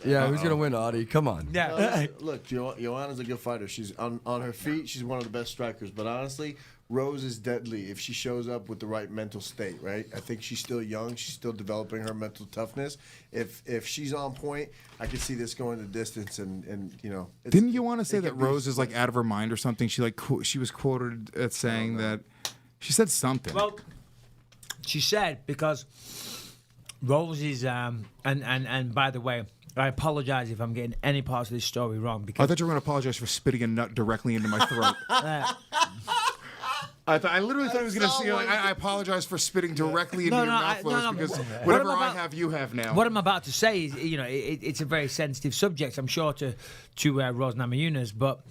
Yeah, who's gonna win, Audie? Come on. Yeah. Look, Joanna's a good fighter. She's on her feet. She's one of the best strikers. But honestly, Rose is deadly if she shows up with the right mental state. Right? I think she's still young. She's still developing her mental toughness. If she's on point, I could see this going the distance. And you know, Didn't you want to say that Rose is like out of her mind or something? She was quoted as saying that she said something. Well, she said because Rose is and by the way, I apologize if I'm getting any parts of this story wrong because I thought you were going to apologize for spitting a nut directly into my throat. I literally thought he was going to say, I apologize for spitting directly into your mouth because whatever I have, you have now. What I'm about to say is, you know, it's a very sensitive subject, I'm sure, to Rose Namajunas, but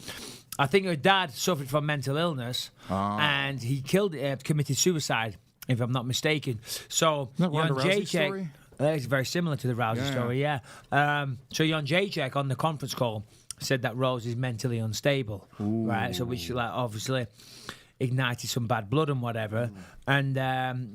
I think her dad suffered from mental illness and he committed suicide, if I'm not mistaken. So, Isn't that Ronda Rousey's story? It's very similar to the Rousey story, yeah. So Jan Jacek on the conference call said that Rose is mentally unstable, right? So which obviously ignited some bad blood and whatever. And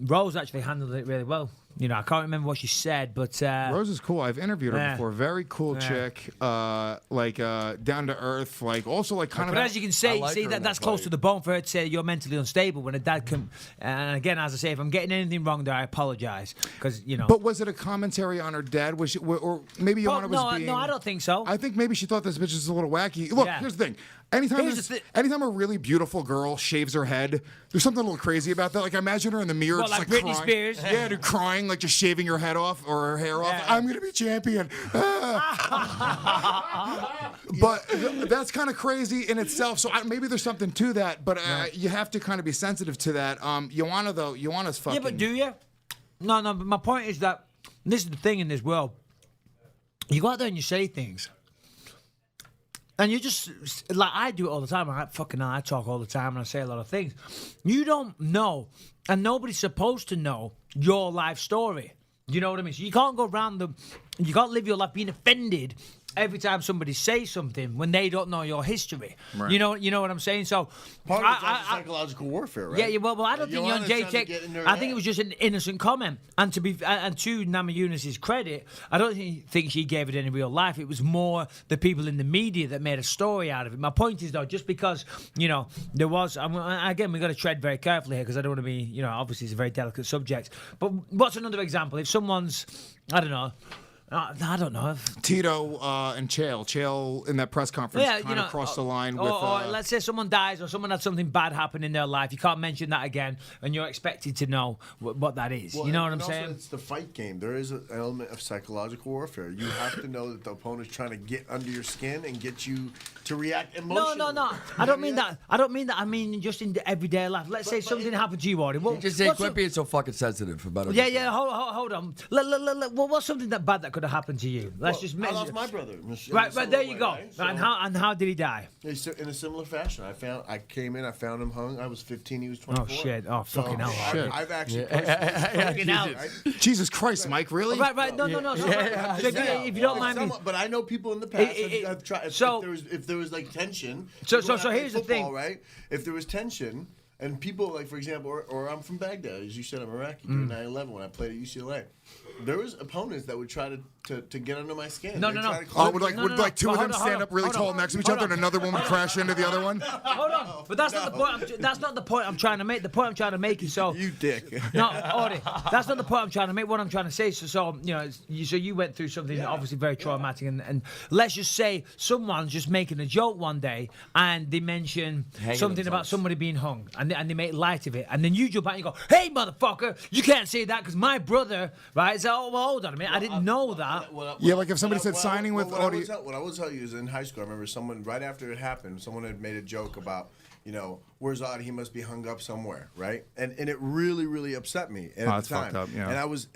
Rose actually handled it really well. You know, I can't remember what she said, but Rose is cool. I've interviewed her before. Very cool chick, down to earth, also kind of. But as you can see that's close to the bone for her to say you're mentally unstable when a dad can. And again, as I say, if I'm getting anything wrong there, I apologise because you know. But was it a commentary on her dad? Was she, or maybe Joanna was being? No, I don't think so. I think maybe she thought this bitch is a little wacky. Look, here's the thing. Anytime a really beautiful girl shaves her head, there's something a little crazy about that. Like I imagine her in the mirror, well, just like like Britney crying. Spears. Yeah, dude, crying, like just shaving her head off or her hair off. I'm gonna be champion. But that's kind of crazy in itself. So maybe there's something to that. But you have to kind of be sensitive to that. Joanna's fucking. Yeah, but do you? No. But my point is that this is the thing in this world. You go out there and you say things. And you just, like I do it all the time. I talk all the time and I say a lot of things. You don't know, and nobody's supposed to know your life story. You know what I mean? So you can't go around you can't live your life being offended every time somebody says something when they don't know your history. Right. You know what I'm saying? So part of it's psychological warfare, right? Yeah. Well, I don't think Jan Jacek. I think it was just an innocent comment. And to Namajunas' credit, I don't think she gave it any real life. It was more the people in the media that made a story out of it. My point is though, just because there was, again, we've got to tread very carefully here because I don't want to be, obviously it's a very delicate subject. But what's another example? If someone's, I don't know. Tito and Chael in that press conference kind of crossed the line with. Or let's say someone dies or someone had something bad happen in their life. You can't mention that again, and you're expected to know what that is. Well, you know what I'm also, saying? It's the fight game. There is an element of psychological warfare. You have to know that the opponent's trying to get under your skin and get you to react emotionally. No. I don't mean that. I mean just in the everyday life. Let's say something happened to you, Audie. You just say quit being so fucking sensitive about it. Yeah. Hold on. What's something that bad that could have happened to you? I lost my brother. Right, there you go. Right? So, and how did he die? In a similar fashion. I came in, I found him hung. I was 15, he was 24. Oh shit! Oh fucking hell! Shit. I've actually. Jesus Christ, Mike! Really? Right. No. If you don't mind me. But I know people in the past have tried. If there was like tension. So here's the thing, right? If there was tension. And people, like, for example, or I'm from Baghdad, as you said, I'm Iraqi, during 9/11 when I played at UCLA. There was opponents that would try to get under my skin. No. Would two of them stand up really tall next to each other and another one would crash into the other one? Hold on. But that's not the point. That's not the point I'm trying to make. The point I'm trying to make is so. You dick. No, Audie. That's not the point I'm trying to make. What I'm trying to say is so you went through something obviously very traumatic, and let's just say someone's just making a joke one day and they mention something about somebody being hung and they make light of it, and then you jump out and you go, "Hey, motherfucker, you can't say that because my brother, right?" So, hold on a minute, I didn't know that. Like if somebody said signing with Audie. What I will tell you is in high school, I remember someone right after it happened, someone had made a joke about, where's Audie? He must be hung up somewhere, right? And it really, really upset me at the time. Fucked up, yeah. And I was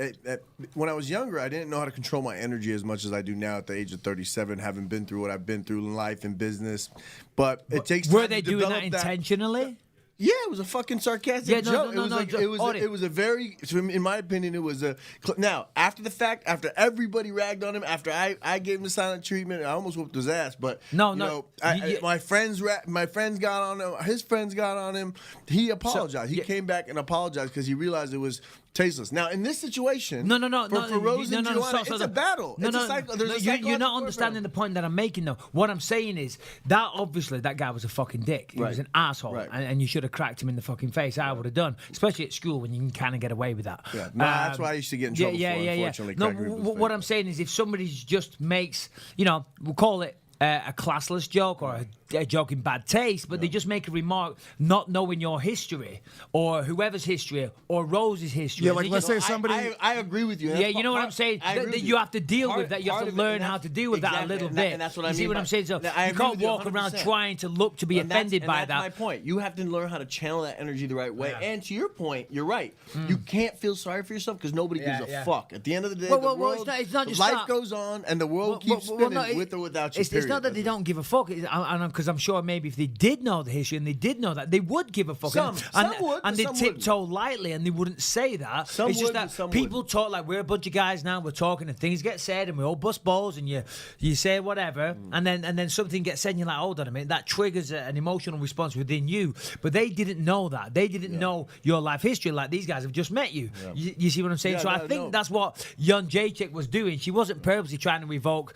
when I was younger, I didn't know how to control my energy as much as I do now at the age of 37, having been through what I've been through in life and business. But it takes time Were they doing that intentionally? Yeah, it was a fucking sarcastic Yeah, no, joke. no, It was no, like no, Audie. it was a very, in my opinion, it was a. Now, after the fact, after everybody ragged on him, after I gave him the silent treatment, I almost whooped his ass. But No, you no, know, you- my friends got on him. His friends got on him. He apologized. He came back and apologized because he realized it was tasteless. Now, in this situation, for Rose and Joanna, it's a battle. There's a you're psychological not understanding the point that I'm making, though. What I'm saying is that obviously that guy was a fucking dick. He was an asshole, Right. and you should have cracked him in the fucking face. I would have done, especially at school when you can kind of get away with that. Yeah, no, that's why I used to get in trouble for, unfortunately. No, I agree with this what thing. I'm saying is if somebody just makes, we'll call it a classless joke or a joke in bad taste, but they just make a remark not knowing your history or whoever's history or Rose's history. Yeah, And like they let's just- say somebody. I agree with you. Yeah, you know what I'm saying? I agree That with you have to deal with that. You have part to of it, learn and how to deal with that a exactly, little and bit. and that's what I you mean. see what I'm saying? So I you agree can't with you walk around 100%. trying to look to be And that's- offended by that's that. my point. You have to learn how to channel that energy the right way. Yeah. And to your point, you're right. You can't feel sorry for yourself because nobody gives a Yeah. fuck. At the end of the day, Well, the well, world, it's not just life that. goes on, and the world keeps spinning with or without you. It's not that they don't give a fuck, because I'm sure maybe if they did know the history and they did know that, they would give a fuck. Some would, and but they some tiptoe lightly and they wouldn't say that. Some it's just would, that but some people wouldn't. talk like we're a bunch of guys now. We're talking and things get said and we all bust balls and you say whatever and then something gets said and you're like, hold on a minute, that triggers an emotional response within you. But they didn't know that. They didn't know your life history like these guys have just met you. You see what I'm saying? Yeah, so I no, think no. that's what young Jacek was doing. She wasn't purposely trying to revoke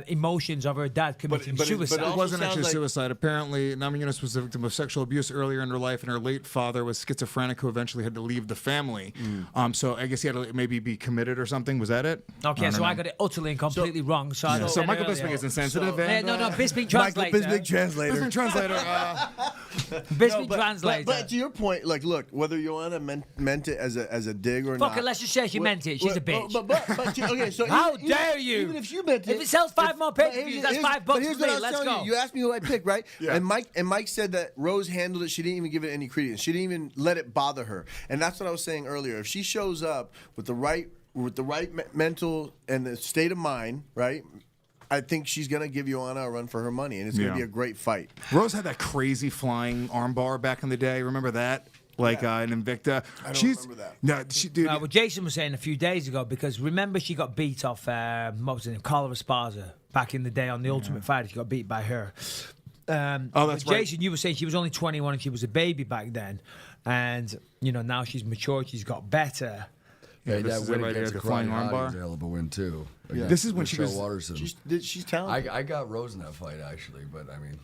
emotions of her dad committing suicide. It also wasn't sounds actually like- suicide. Apparently, Namajunas was the victim of sexual abuse earlier in her life, and her late father was schizophrenic who eventually had to leave the family. So I guess he had to maybe be committed or something. Was that it? Okay, so don't I know. got it utterly and completely wrong. So, I So said Michael earlier. Bisping is insensitive. No, Bisping Michael translator. Bisping translator. Bisping translator. Bisping translator. But to your point, like, look, whether Joanna meant it as a dig or not. Fuck it, let's just say she meant it. She's a bitch. Okay, so How even- dare you? Even if you meant it, If it sells five more but pay-per-views, here's- that's here's- $5 but for here's me. what I was Let's telling go. You asked me who I picked, right? Yeah. And Mike said that Rose handled it. She didn't even give it any credence. She didn't even let it bother her. And that's what I was saying earlier. If she shows up with the right mental and the state of mind, right? I think she's gonna give Joanna a run for her money, and it's gonna Yeah. be a great fight. Rose had that crazy flying armbar back in the day. Remember that? Like in Invicta. I don't remember that. No, she dude. Well, Jason was saying a few days ago because remember she got beat off. What was her name? Carla Esparza back in the day on the Ultimate Fighter. She got beat by her. That's but right. Jason, you were saying she was only 21 and she was a baby back then, and now she's matured. She's got better. Yeah, this that is win right against there, the flying Karate Hottie armbar. was a hell of a win too. This is when she Michelle was- Watterson. She's talented. I got Rose in that fight actually, but I mean,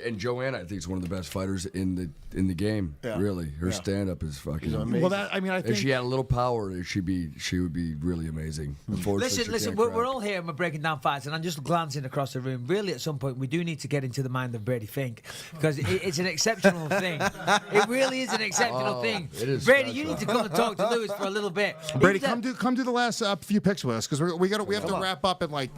and Joanna I think is one of the best fighters in the game. Yeah. Really, her Yeah. stand up is fucking. amazing. Well, that I mean, I If think she had a little power, she would be really amazing. Unfortunately, Listen, we're all here and we're breaking down fights, and I'm just glancing across the room. Really, at some point, we do need to get into the mind of Brady Fink because it's an exceptional thing. It really is an exceptional thing. it is Brady, you special. need to come and talk to Lewis for a little bit. Brady, He's come do the last few picks with us because we have to wrap up in like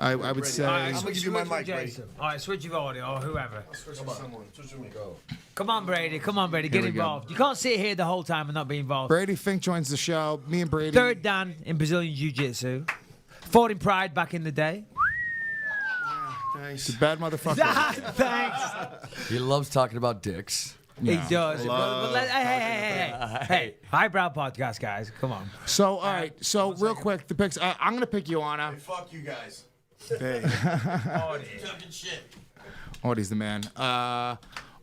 I would say. All right, I'm gonna switch give you my with mic, Jason. All right, switch with Audie or whoever. Switch with me. Go. Come on, Brady. Come on, Brady. Get we go. involved. You can't sit here the whole time and not be involved. Brady Fink joins the show. Me and Brady. Third Dan in Brazilian Jiu-Jitsu. Fought in Pride back in the day. He's a bad motherfucker. Thanks. He loves talking about dicks. He does. But hey. Highbrow podcast, guys. Come on. So all right. So real quick, the picks. I'm gonna pick Joanna. Fuck you guys. Hey. Talking shit. Audie's the man.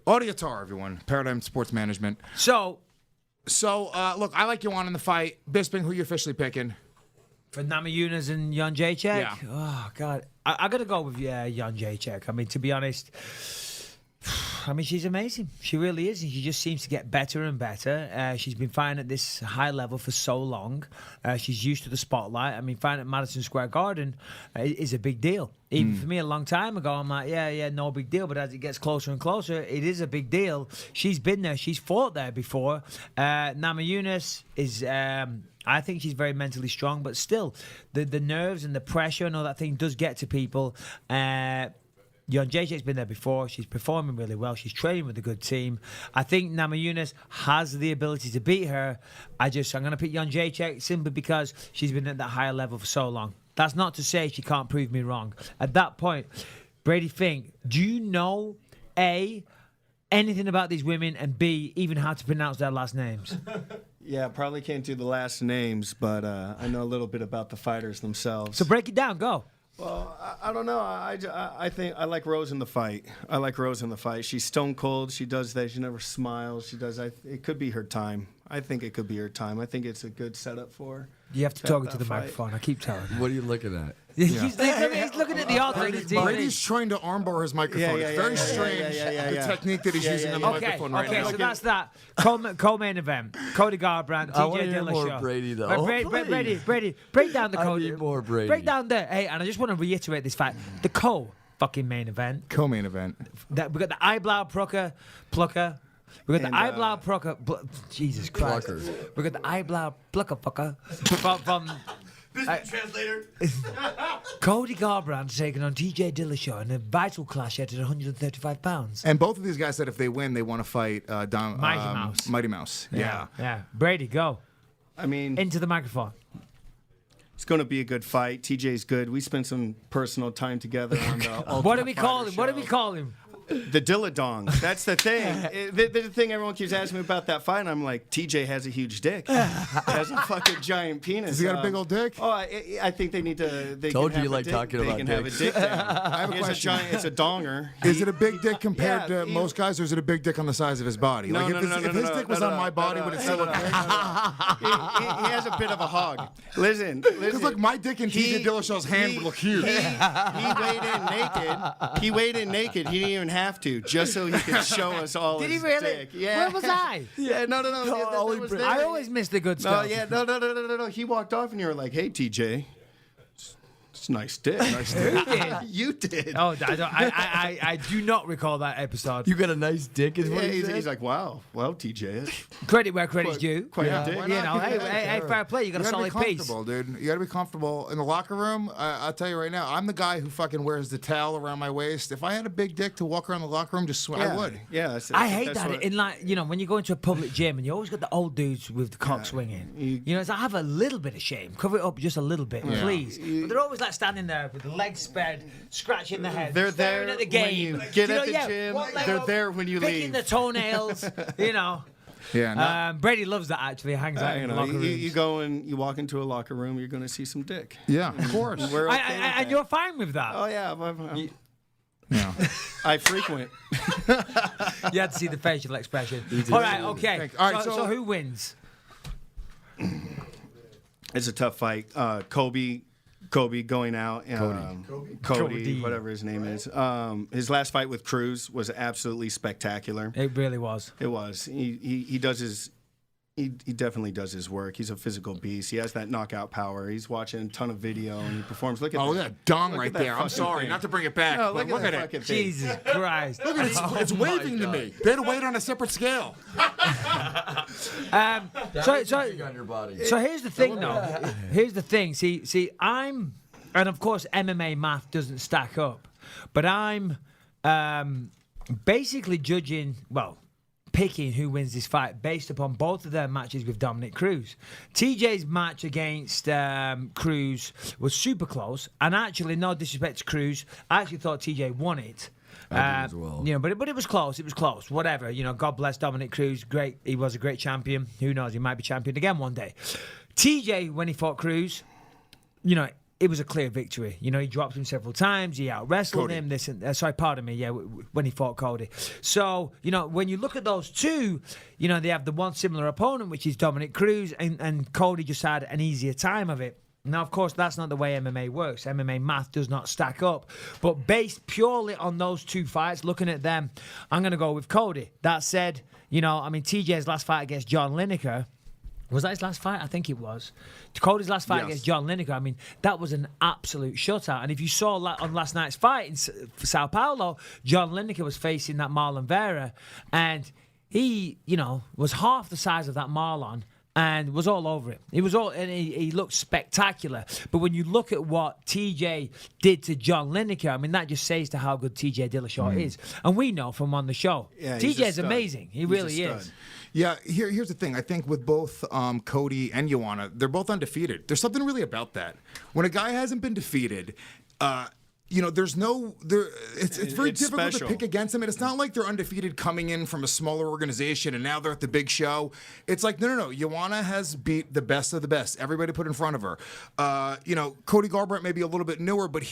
Audie Attar, everyone. Paradigm Sports Management. So, Look, I like Joanna in the fight. Bisping, who you officially picking? for Namajunas and Jan Jacek? Yeah. Oh, God. I got to go with Jan Jacek. I mean, to be honest, I mean, she's amazing. She really is. And she just seems to get better and better. She's been fighting at this high level for so long. She's used to the spotlight. I mean, fighting at Madison Square Garden is a big deal. Even for me, a long time ago, I'm like, yeah, no big deal. But as it gets closer and closer, it is a big deal. She's been there. She's fought there before. Namajunas is... I think she's very mentally strong, but still, the nerves and the pressure and all that thing does get to people. Jan Jacek's been there before. She's performing really well. She's training with a good team. I think Namajunas has the ability to beat her. I'm going to pick Jan Jacek simply because she's been at that higher level for so long. That's not to say she can't prove me wrong. At that point, Brady Fink, do you know, A, anything about these women, and B, even how to pronounce their last names? Yeah, probably can't do the last names, but I know a little bit about the fighters themselves. So break it down. Go. Well, I don't know. I think I like Rose in the fight. I like Rose in the fight. She's stone cold. She does that. She never smiles. She does. It could be her time. I think it could be her time. I think it's a good setup for her. You have to talk into the microphone. I keep telling you. What are you looking at? He's looking at the author. Brady's trying to armbar his microphone. It's very strange, the technique that he's using on the microphone right now. Okay, so that's that. Co-main event. Cody Garbrandt, I want TJ to hear more Dillashaw. Brady, though. Brady, break down the I Cody. need more Brady. Break down the, hey, and I just want to reiterate this fact. The fucking main event. Co-main event. We got the eyebrow plucker. We got the eyebrow plucker. Jesus Christ. We got the eyebrow plucker from Bisping translator. Cody Garbrandt taking on TJ Dillashaw in a vital clash at 135 pounds. And both of these guys said if they win, they want to fight Mighty Mouse. Yeah. Brady, go. I mean, Into the microphone. it's going to be a good fight. TJ's good. We spent some personal time together on the What do we call him? What do we call him? The Dilladong. That's the thing. The thing everyone keeps asking me about that fight, and I'm like, TJ has a huge dick. Has a fucking giant penis. Has he got a big old dick? Oh, I think they need to. They Told can you have a like dick. talking they about can have a dicks. dick down. I have a question. It's a donger. Is it a big dick compared Yeah, to most guys, or is it a big dick on the size of his body? No, like no, if his dick was on my body, would it still look big? He has a bit of a hog. Listen. Because look, my dick in TJ Dillashaw's hand would look huge. He weighed in naked. He didn't even have to, just so he could show us all Did his he really? dick. Yeah. Where was I? Yeah, no. That was there. I always miss the good No, stuff. yeah, no. He walked off, and you were like, "Hey, TJ, it's a nice dick." Who did? You did. Oh, I do not recall that episode. You got a nice dick, is what Yeah, he said? he's like, "Wow, well, TJ, Credit where credit's due. quite a dick." You know, hey, fair play. You got a solid piece. Dude. You gotta be comfortable in the locker room. I'll tell you right now, I'm the guy who fucking wears the towel around my waist. If I had a big dick to walk around the locker room, I would. Yeah, I hate that. In like, you know, when you go into a public gym and you always got the old dudes with the cock swinging. You know, it's like, have a little bit of shame. Cover it up just a little bit, please. But they're always like standing there with the legs spread, scratching their head. They're staring there at the game. when you get at the gym. They're there when you picking leave. the toenails. You know. Yeah. Brady loves that. Actually, hangs out in the locker rooms. You go and you walk into a locker room, you're going to see some dick. Yeah, of course. We're okay with and that. you're fine with that. Oh yeah, Yeah. I frequent. You had to see the facial expression. All right, okay. All right, so who wins? It's a tough fight. Kobe going out. Cody, whatever his name is. His last fight with Cruz was absolutely spectacular. It really was. It was. He does his. He definitely does his work. He's a physical beast. He has that knockout power. He's watching a ton of video and he performs. Look at look at that dong right that there. I'm fucking sorry, thing. not to bring it back. No, but look at that it. fucking thing. Jesus Christ. Look at it. It's waving to me. They had to weigh it on a separate scale. On your body. So here's the thing, though. Here's the thing. See, and of course, MMA math doesn't stack up, but I'm basically picking who wins this fight based upon both of their matches with Dominic Cruz. TJ's match against Cruz was super close, and actually, no disrespect to Cruz, I actually thought TJ won it. I did as well. You know, but it was close. It was close. Whatever. You know, God bless Dominic Cruz. Great. He was a great champion. Who knows? He might be champion again one day. TJ, when he fought Cruz, you know, it was a clear victory. You know, he dropped him several times. He out-wrestled him. When he fought Cody. So, you know, when you look at those two, you know, they have the one similar opponent, which is Dominic Cruz, and Cody just had an easier time of it. Now, of course, that's not the way MMA works. MMA math does not stack up. But based purely on those two fights, looking at them, I'm going to go with Cody. That said, you know, I mean, TJ's last fight against John Lineker, was that his last fight? I think it was. Cody's last fight against John Lineker, I mean, that was an absolute shutout. And if you saw on last night's fight in Sao Paulo, John Lineker was facing that Marlon Vera, and he, you know, was half the size of that Marlon and was all over it. He looked spectacular. But when you look at what TJ did to John Lineker, I mean, that just says to how good TJ Dillashaw is. And we know from on the show. Yeah, TJ's amazing. He really is. Yeah, here's the thing. I think with both Cody and Joanna, they're both undefeated. There's something really about that. When a guy hasn't been defeated, there's no there. It's very It's difficult special. to pick against them, and it's not like they're undefeated coming in from a smaller organization and now they're at the big show. It's like no. Joanna has beat the best of the best. Everybody put in front of her. Cody Garbrandt may be a little bit newer, but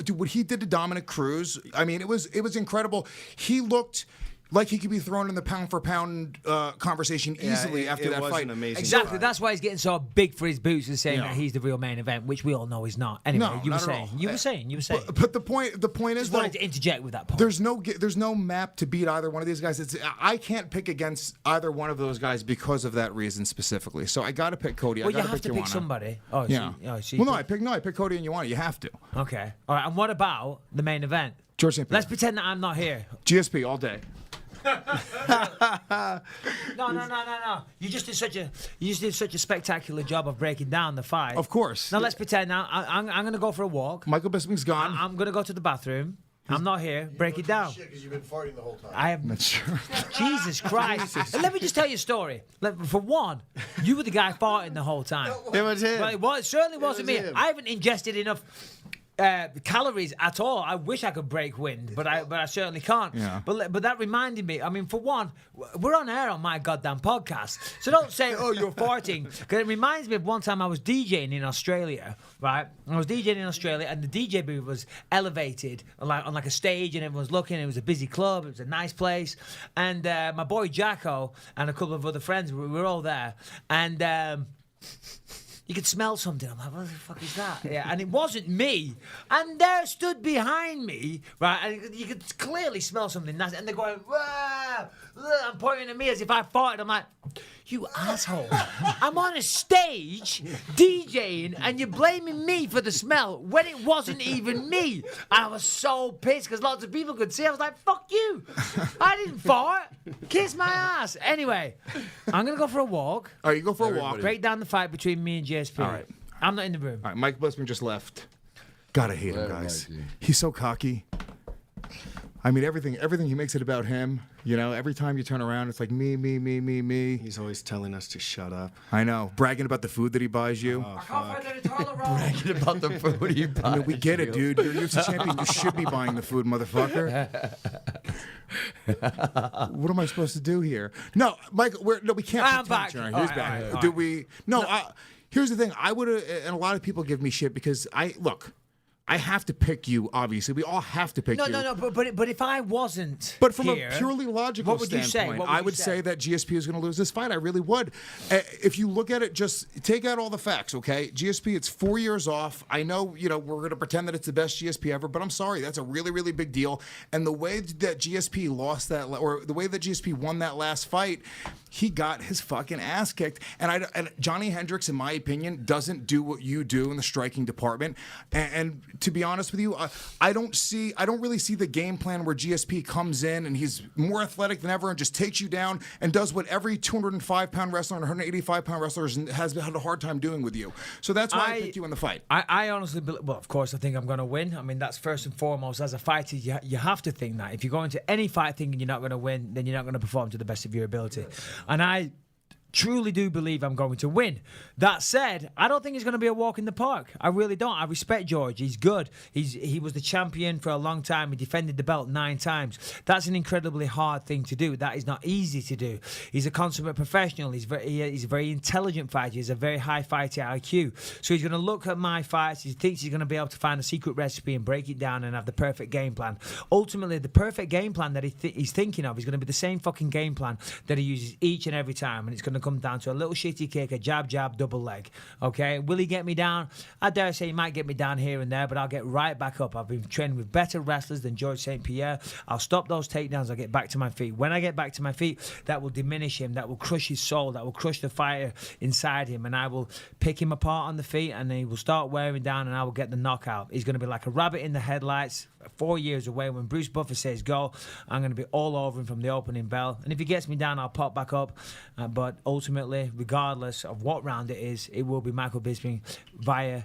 what he did to Dominic Cruz. I mean, it was incredible. He looked like he could be thrown in the pound for pound conversation easily after that was fight. An amazing Exactly. fight. That's why he's getting so big for his boots and saying Yeah. that he's the real main event, which we all know he's not. Anyway, No, you were not at saying. all. You were saying. But the point is, Just though, wanted to interject with that point. there's no map to beat either one of these guys. I can't pick against either one of those guys because of that reason specifically. So I got to pick Cody. Well, I you got have to pick pick Joanna. somebody. Oh, Yeah. So Well, I picked Cody and Joanna. You have to. Okay. All right. And what about the main event? George St. Pierre. Let's pretend that I'm not here. GSP all day. No. You just did such a spectacular job of breaking down the fight. Of course. Now let's pretend now I'm going to go for a walk. Michael Bisping's gone. I'm going to go to the bathroom. I'm not here. Break it down. Shit, because you've been farting the whole time. I have. That's true. Jesus Christ. Let me just tell you a story. For one, you were the guy farting the whole time. It was him. Well, it certainly wasn't me. him. I haven't ingested enough calories at all. I wish I could break wind, but I certainly can't. Yeah. But that reminded me. I mean, for one, we're on air on my goddamn podcast, so don't say, "Oh, you're farting," because it reminds me of one time I was DJing in Australia. Right, I was DJing in Australia, and the DJ booth was elevated on like a stage, and everyone was looking. It was a busy club. It was a nice place, and my boy Jacko and a couple of other friends we were all there, and. You could smell something. I'm like, what the fuck is that? Yeah, and it wasn't me. And there stood behind me, right? And you could clearly smell something nasty. And they're going, wah, wah, and pointing at me as if I farted. I'm like, you asshole. I'm on a stage DJing, and you're blaming me for the smell when it wasn't even me. I was so pissed because lots of people could see. I was like, fuck you. I didn't fart. Kiss my ass. Anyway, I'm going to go for a walk. All right, you go for a walk. Break down the fight between me and GSP. All right. I'm not in the room. All right, Mike Bisping just left. Gotta hate him, guys. Mikey. He's so cocky. I mean, everything he makes it about him. Every time you turn around, it's like me. He's always telling us to shut up. I know, bragging about the food that he buys you. I can't find any toilet roll. Bragging about the food he buys. I mean, we get it, dude. You're a UFC champion. You should be buying the food, motherfucker. What am I supposed to do here? No, Mike. We can't. I'm pretend back. you're- All He's right, back. all right, all Do right. we? No. Here's the thing. I would have, and a lot of people give me shit because I have to pick you. Obviously, we all have to pick you. No. But if I wasn't, But from here, a purely logical what would you standpoint, say? What I you would say that GSP is going to lose this fight. I really would. If you look at it, just take out all the facts, okay? GSP, it's 4 years off. I know, we're going to pretend that it's the best GSP ever, but I'm sorry, that's a really, really big deal. And the way that GSP lost that, or the way that GSP won that last fight, he got his fucking ass kicked. And Johnny Hendricks, in my opinion, doesn't do what you do in the striking department. And to be honest with you, I don't really see the game plan where GSP comes in and he's more athletic than ever and just takes you down and does what every 205-pound wrestler and 185-pound wrestler has had a hard time doing with you. So that's why I picked you in the fight. I honestly believe, well, of course, I think I'm going to win. I mean, that's first and foremost. As a fighter, you have to think that. If you go into any fight thinking you're not going to win, then you're not going to perform to the best of your ability. And I truly do believe I'm going to win. That said, I don't think it's going to be a walk in the park. I really don't. I respect George. He's good. He was the champion for a long time. He defended the belt 9 times. That's an incredibly hard thing to do. That is not easy to do. He's a consummate professional. He's a very intelligent fighter. He's a very high fighter IQ. So he's going to look at my fights. He thinks he's going to be able to find a secret recipe and break it down and have the perfect game plan. Ultimately, the perfect game plan that he's thinking of is going to be the same fucking game plan that he uses each and every time. And it's going to come down to a little shitty kick, a jab, double leg. Okay, will he get me down? I dare say he might get me down here and there, but I'll get right back up. I've been training with better wrestlers than George St. Pierre. I'll stop those takedowns. I'll get back to my feet. When I get back to my feet, that will diminish him. That will crush his soul. That will crush the fire inside him. And I will pick him apart on the feet, and he will start wearing down, and I will get the knockout. He's going to be like a rabbit in the headlights. 4 years away, when Bruce Buffer says go, I'm going to be all over him from the opening bell. And if he gets me down, I'll pop back up. But ultimately, regardless of what round it is, it will be Michael Bisping via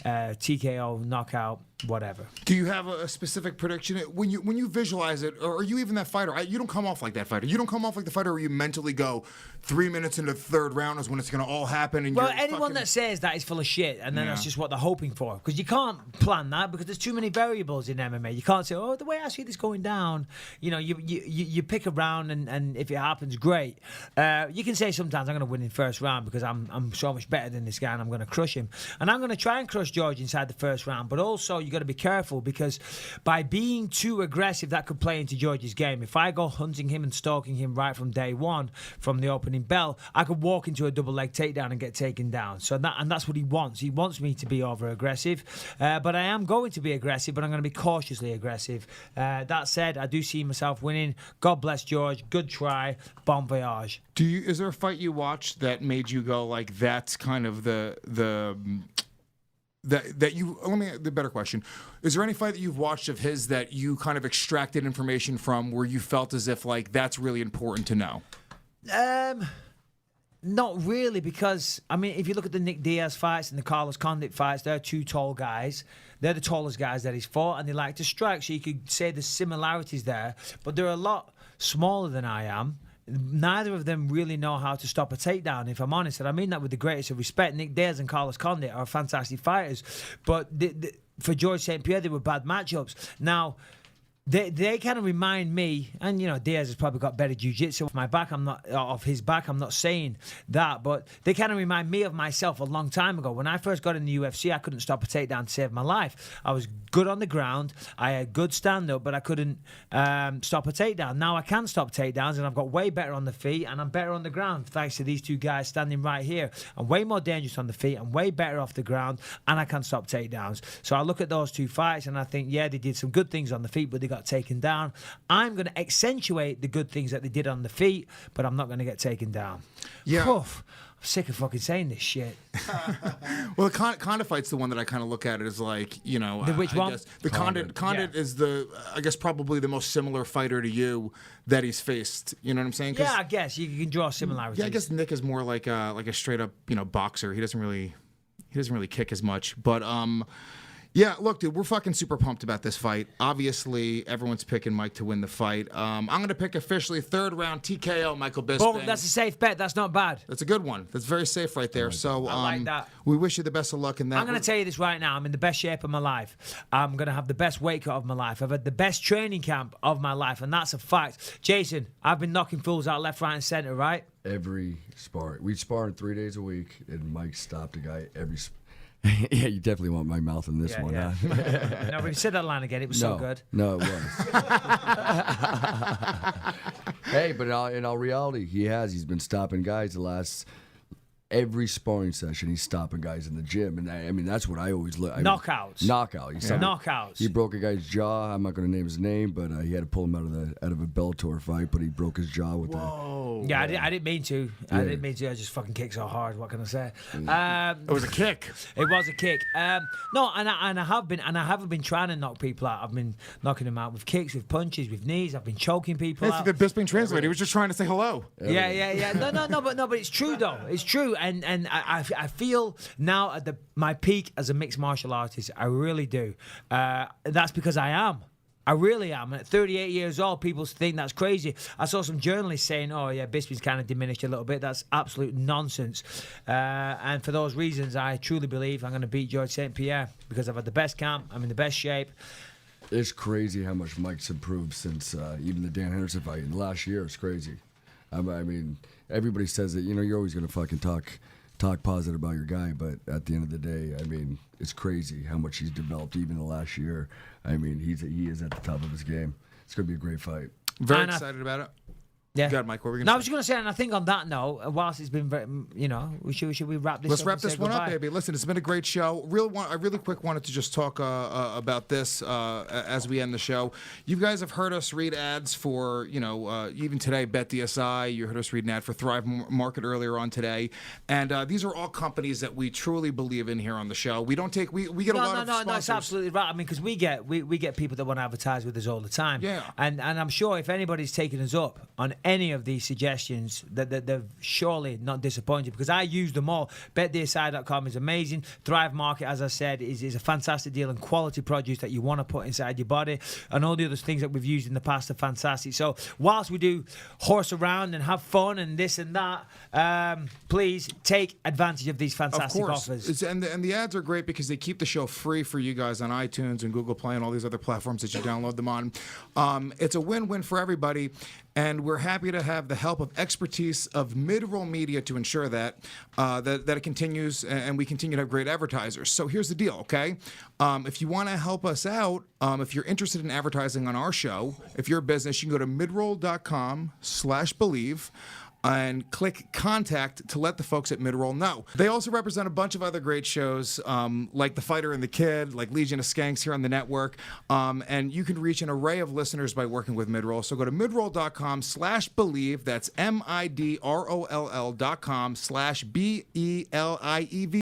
TKO knockout whatever. Do you have a specific prediction when you visualize it, or are you even that fighter? You don't come off like that fighter. You don't come off like the fighter where you mentally go 3 minutes into the third round is when it's going to all happen. And Well, you're anyone that says that is full of shit, and then that's just what they're hoping for. Because you can't plan that because there's too many variables in MMA. You can't say, oh, the way I see this going down, you pick a round, and if it happens, great. You can say sometimes I'm going to win in first round because I'm so much better than this guy and I'm going to crush him. And I'm going to try and crush George inside the first round, but also you got to be careful because by being too aggressive, that could play into George's game. If I go hunting him and stalking him right from day one, from the opening bell, I could walk into a double leg takedown and get taken down. So that's what he wants. He wants me to be over aggressive, but I am going to be aggressive, but I'm going to be cautiously aggressive. That said, I do see myself winning. God bless George. Good try. Bon voyage. Is there a fight you watched that made you go like, that's kind of the better question. Is there any fight that you've watched of his that you kind of extracted information from where you felt as if like that's really important to know? Not really, because I mean, if you look at the Nick Diaz fights and the Carlos Condit fights, they're two tall guys. They're the tallest guys that he's fought, and they like to strike. So you could say there's similarities there, but they're a lot smaller than I am. Neither of them really know how to stop a takedown, if I'm honest. And I mean that with the greatest of respect. Nick Diaz and Carlos Condit are fantastic fighters. But for George St. Pierre, they were bad matchups. Now, they kind of remind me, and Diaz has probably got better jiu-jitsu off his back. I'm not saying that, but they kind of remind me of myself a long time ago. When I first got in the UFC, I couldn't stop a takedown to save my life. I was good on the ground. I had good stand-up, but I couldn't stop a takedown. Now I can stop takedowns, and I've got way better on the feet, and I'm better on the ground thanks to these two guys standing right here. I'm way more dangerous on the feet. I'm way better off the ground, and I can stop takedowns. So I look at those two fights, and I think, yeah, they did some good things on the feet, but they got taken down. I'm going to accentuate the good things that they did on the feet, but I'm not going to get taken down. Yeah. Poof. I'm sick of fucking saying this shit. Well, the Condit fight's the one that I kind of look at it as like, which one? Guess the Condit is I guess probably the most similar fighter to you that he's faced. You know what I'm saying? Yeah, I guess you can draw similarities. Yeah, I guess Nick is more like a straight up boxer. He doesn't really kick as much, but yeah, look, dude, we're fucking super pumped about this fight. Obviously, everyone's picking Mike to win the fight. I'm going to pick officially third round TKO, Michael Bisping. Boom, that's a safe bet. That's not bad. That's a good one. That's very safe right there. So I like that. We wish you the best of luck in that. I'm going to tell you this right now. I'm in the best shape of my life. I'm going to have the best weight cut of my life. I've had the best training camp of my life, and that's a fact. Jason, I've been knocking fools out left, right, and center, right? Every spar. We spar 3 days a week, and Mike stopped a guy every yeah, you definitely want my mouth in this one, huh? No, we said that line again. It was so good. No, it was. Hey, but in all reality, he's been stopping guys the last every sparring session. He's stopping guys in the gym, and I mean that's what I always look. Knockouts. Knockout. Knockouts. He broke a guy's jaw. I'm not going to name his name, but he had to pull him out of a Bellator fight. But he broke his jaw with that. Yeah, I didn't mean to. I didn't mean to. I just fucking kicked so hard. What can I say? It was a kick. It was a kick. No, and I haven't been trying to knock people out. I've been knocking them out with kicks, with punches, with knees. I've been choking people out. The Bisping translator. He was just trying to say hello. Yeah. No, but it's true though. It's true, and I feel now at my peak as a mixed martial artist. I really do. That's because I am. I really am. At 38 years old, people think that's crazy. I saw some journalists saying, oh, yeah, Bisping's kind of diminished a little bit. That's absolute nonsense. And for those reasons, I truly believe I'm going to beat George St. Pierre because I've had the best camp. I'm in the best shape. It's crazy how much Mike's improved since even the Dan Henderson fight in the last year. It's crazy. I mean, everybody says that, you're always going to fucking talk positive about your guy, but at the end of the day, I mean, it's crazy how much he's developed even the last year. I mean, he is at the top of his game. It's going to be a great fight. Very excited about it. Yeah. God, Mike, what were we going to say? No, I was just going to say, and I think on that note, whilst it's been very, should we wrap this Let's up? wrap this one up, baby. Listen, it's been a great show. I really quick wanted to just talk about this as we end the show. You guys have heard us read ads for, even today, BetDSI. You heard us read an ad for Thrive Market earlier on today. And these are all companies that we truly believe in here on the show. We don't take, we get a lot of sponsors. No, it's absolutely right. I mean, because we get people that want to advertise with us all the time. Yeah. And I'm sure if anybody's taken us up on any of these suggestions, that they've surely not disappointed, because I use them all. BetDSI.com is amazing. Thrive Market, as I said, is a fantastic deal, and quality produce that you want to put inside your body. And all the other things that we've used in the past are fantastic. So whilst we do horse around and have fun and this and that, please take advantage of these fantastic offers. And the ads are great because they keep the show free for you guys on iTunes and Google Play and all these other platforms that you download them on. It's a win-win for everybody, and we're happy to have the help of expertise of mid-roll media to ensure that that it continues and we continue to have great advertisers. So here's the deal, okay? If you want to help us out, if you're interested in advertising on our show, if you're a business, you can go to midroll.com/believe and click contact to let the folks at Midroll know. They also represent a bunch of other great shows, like The Fighter and the Kid, like Legion of Skanks here on the network. And you can reach an array of listeners by working with Midroll. So go to midroll.com/believe. That's MIDROLL.com/BELIEVE.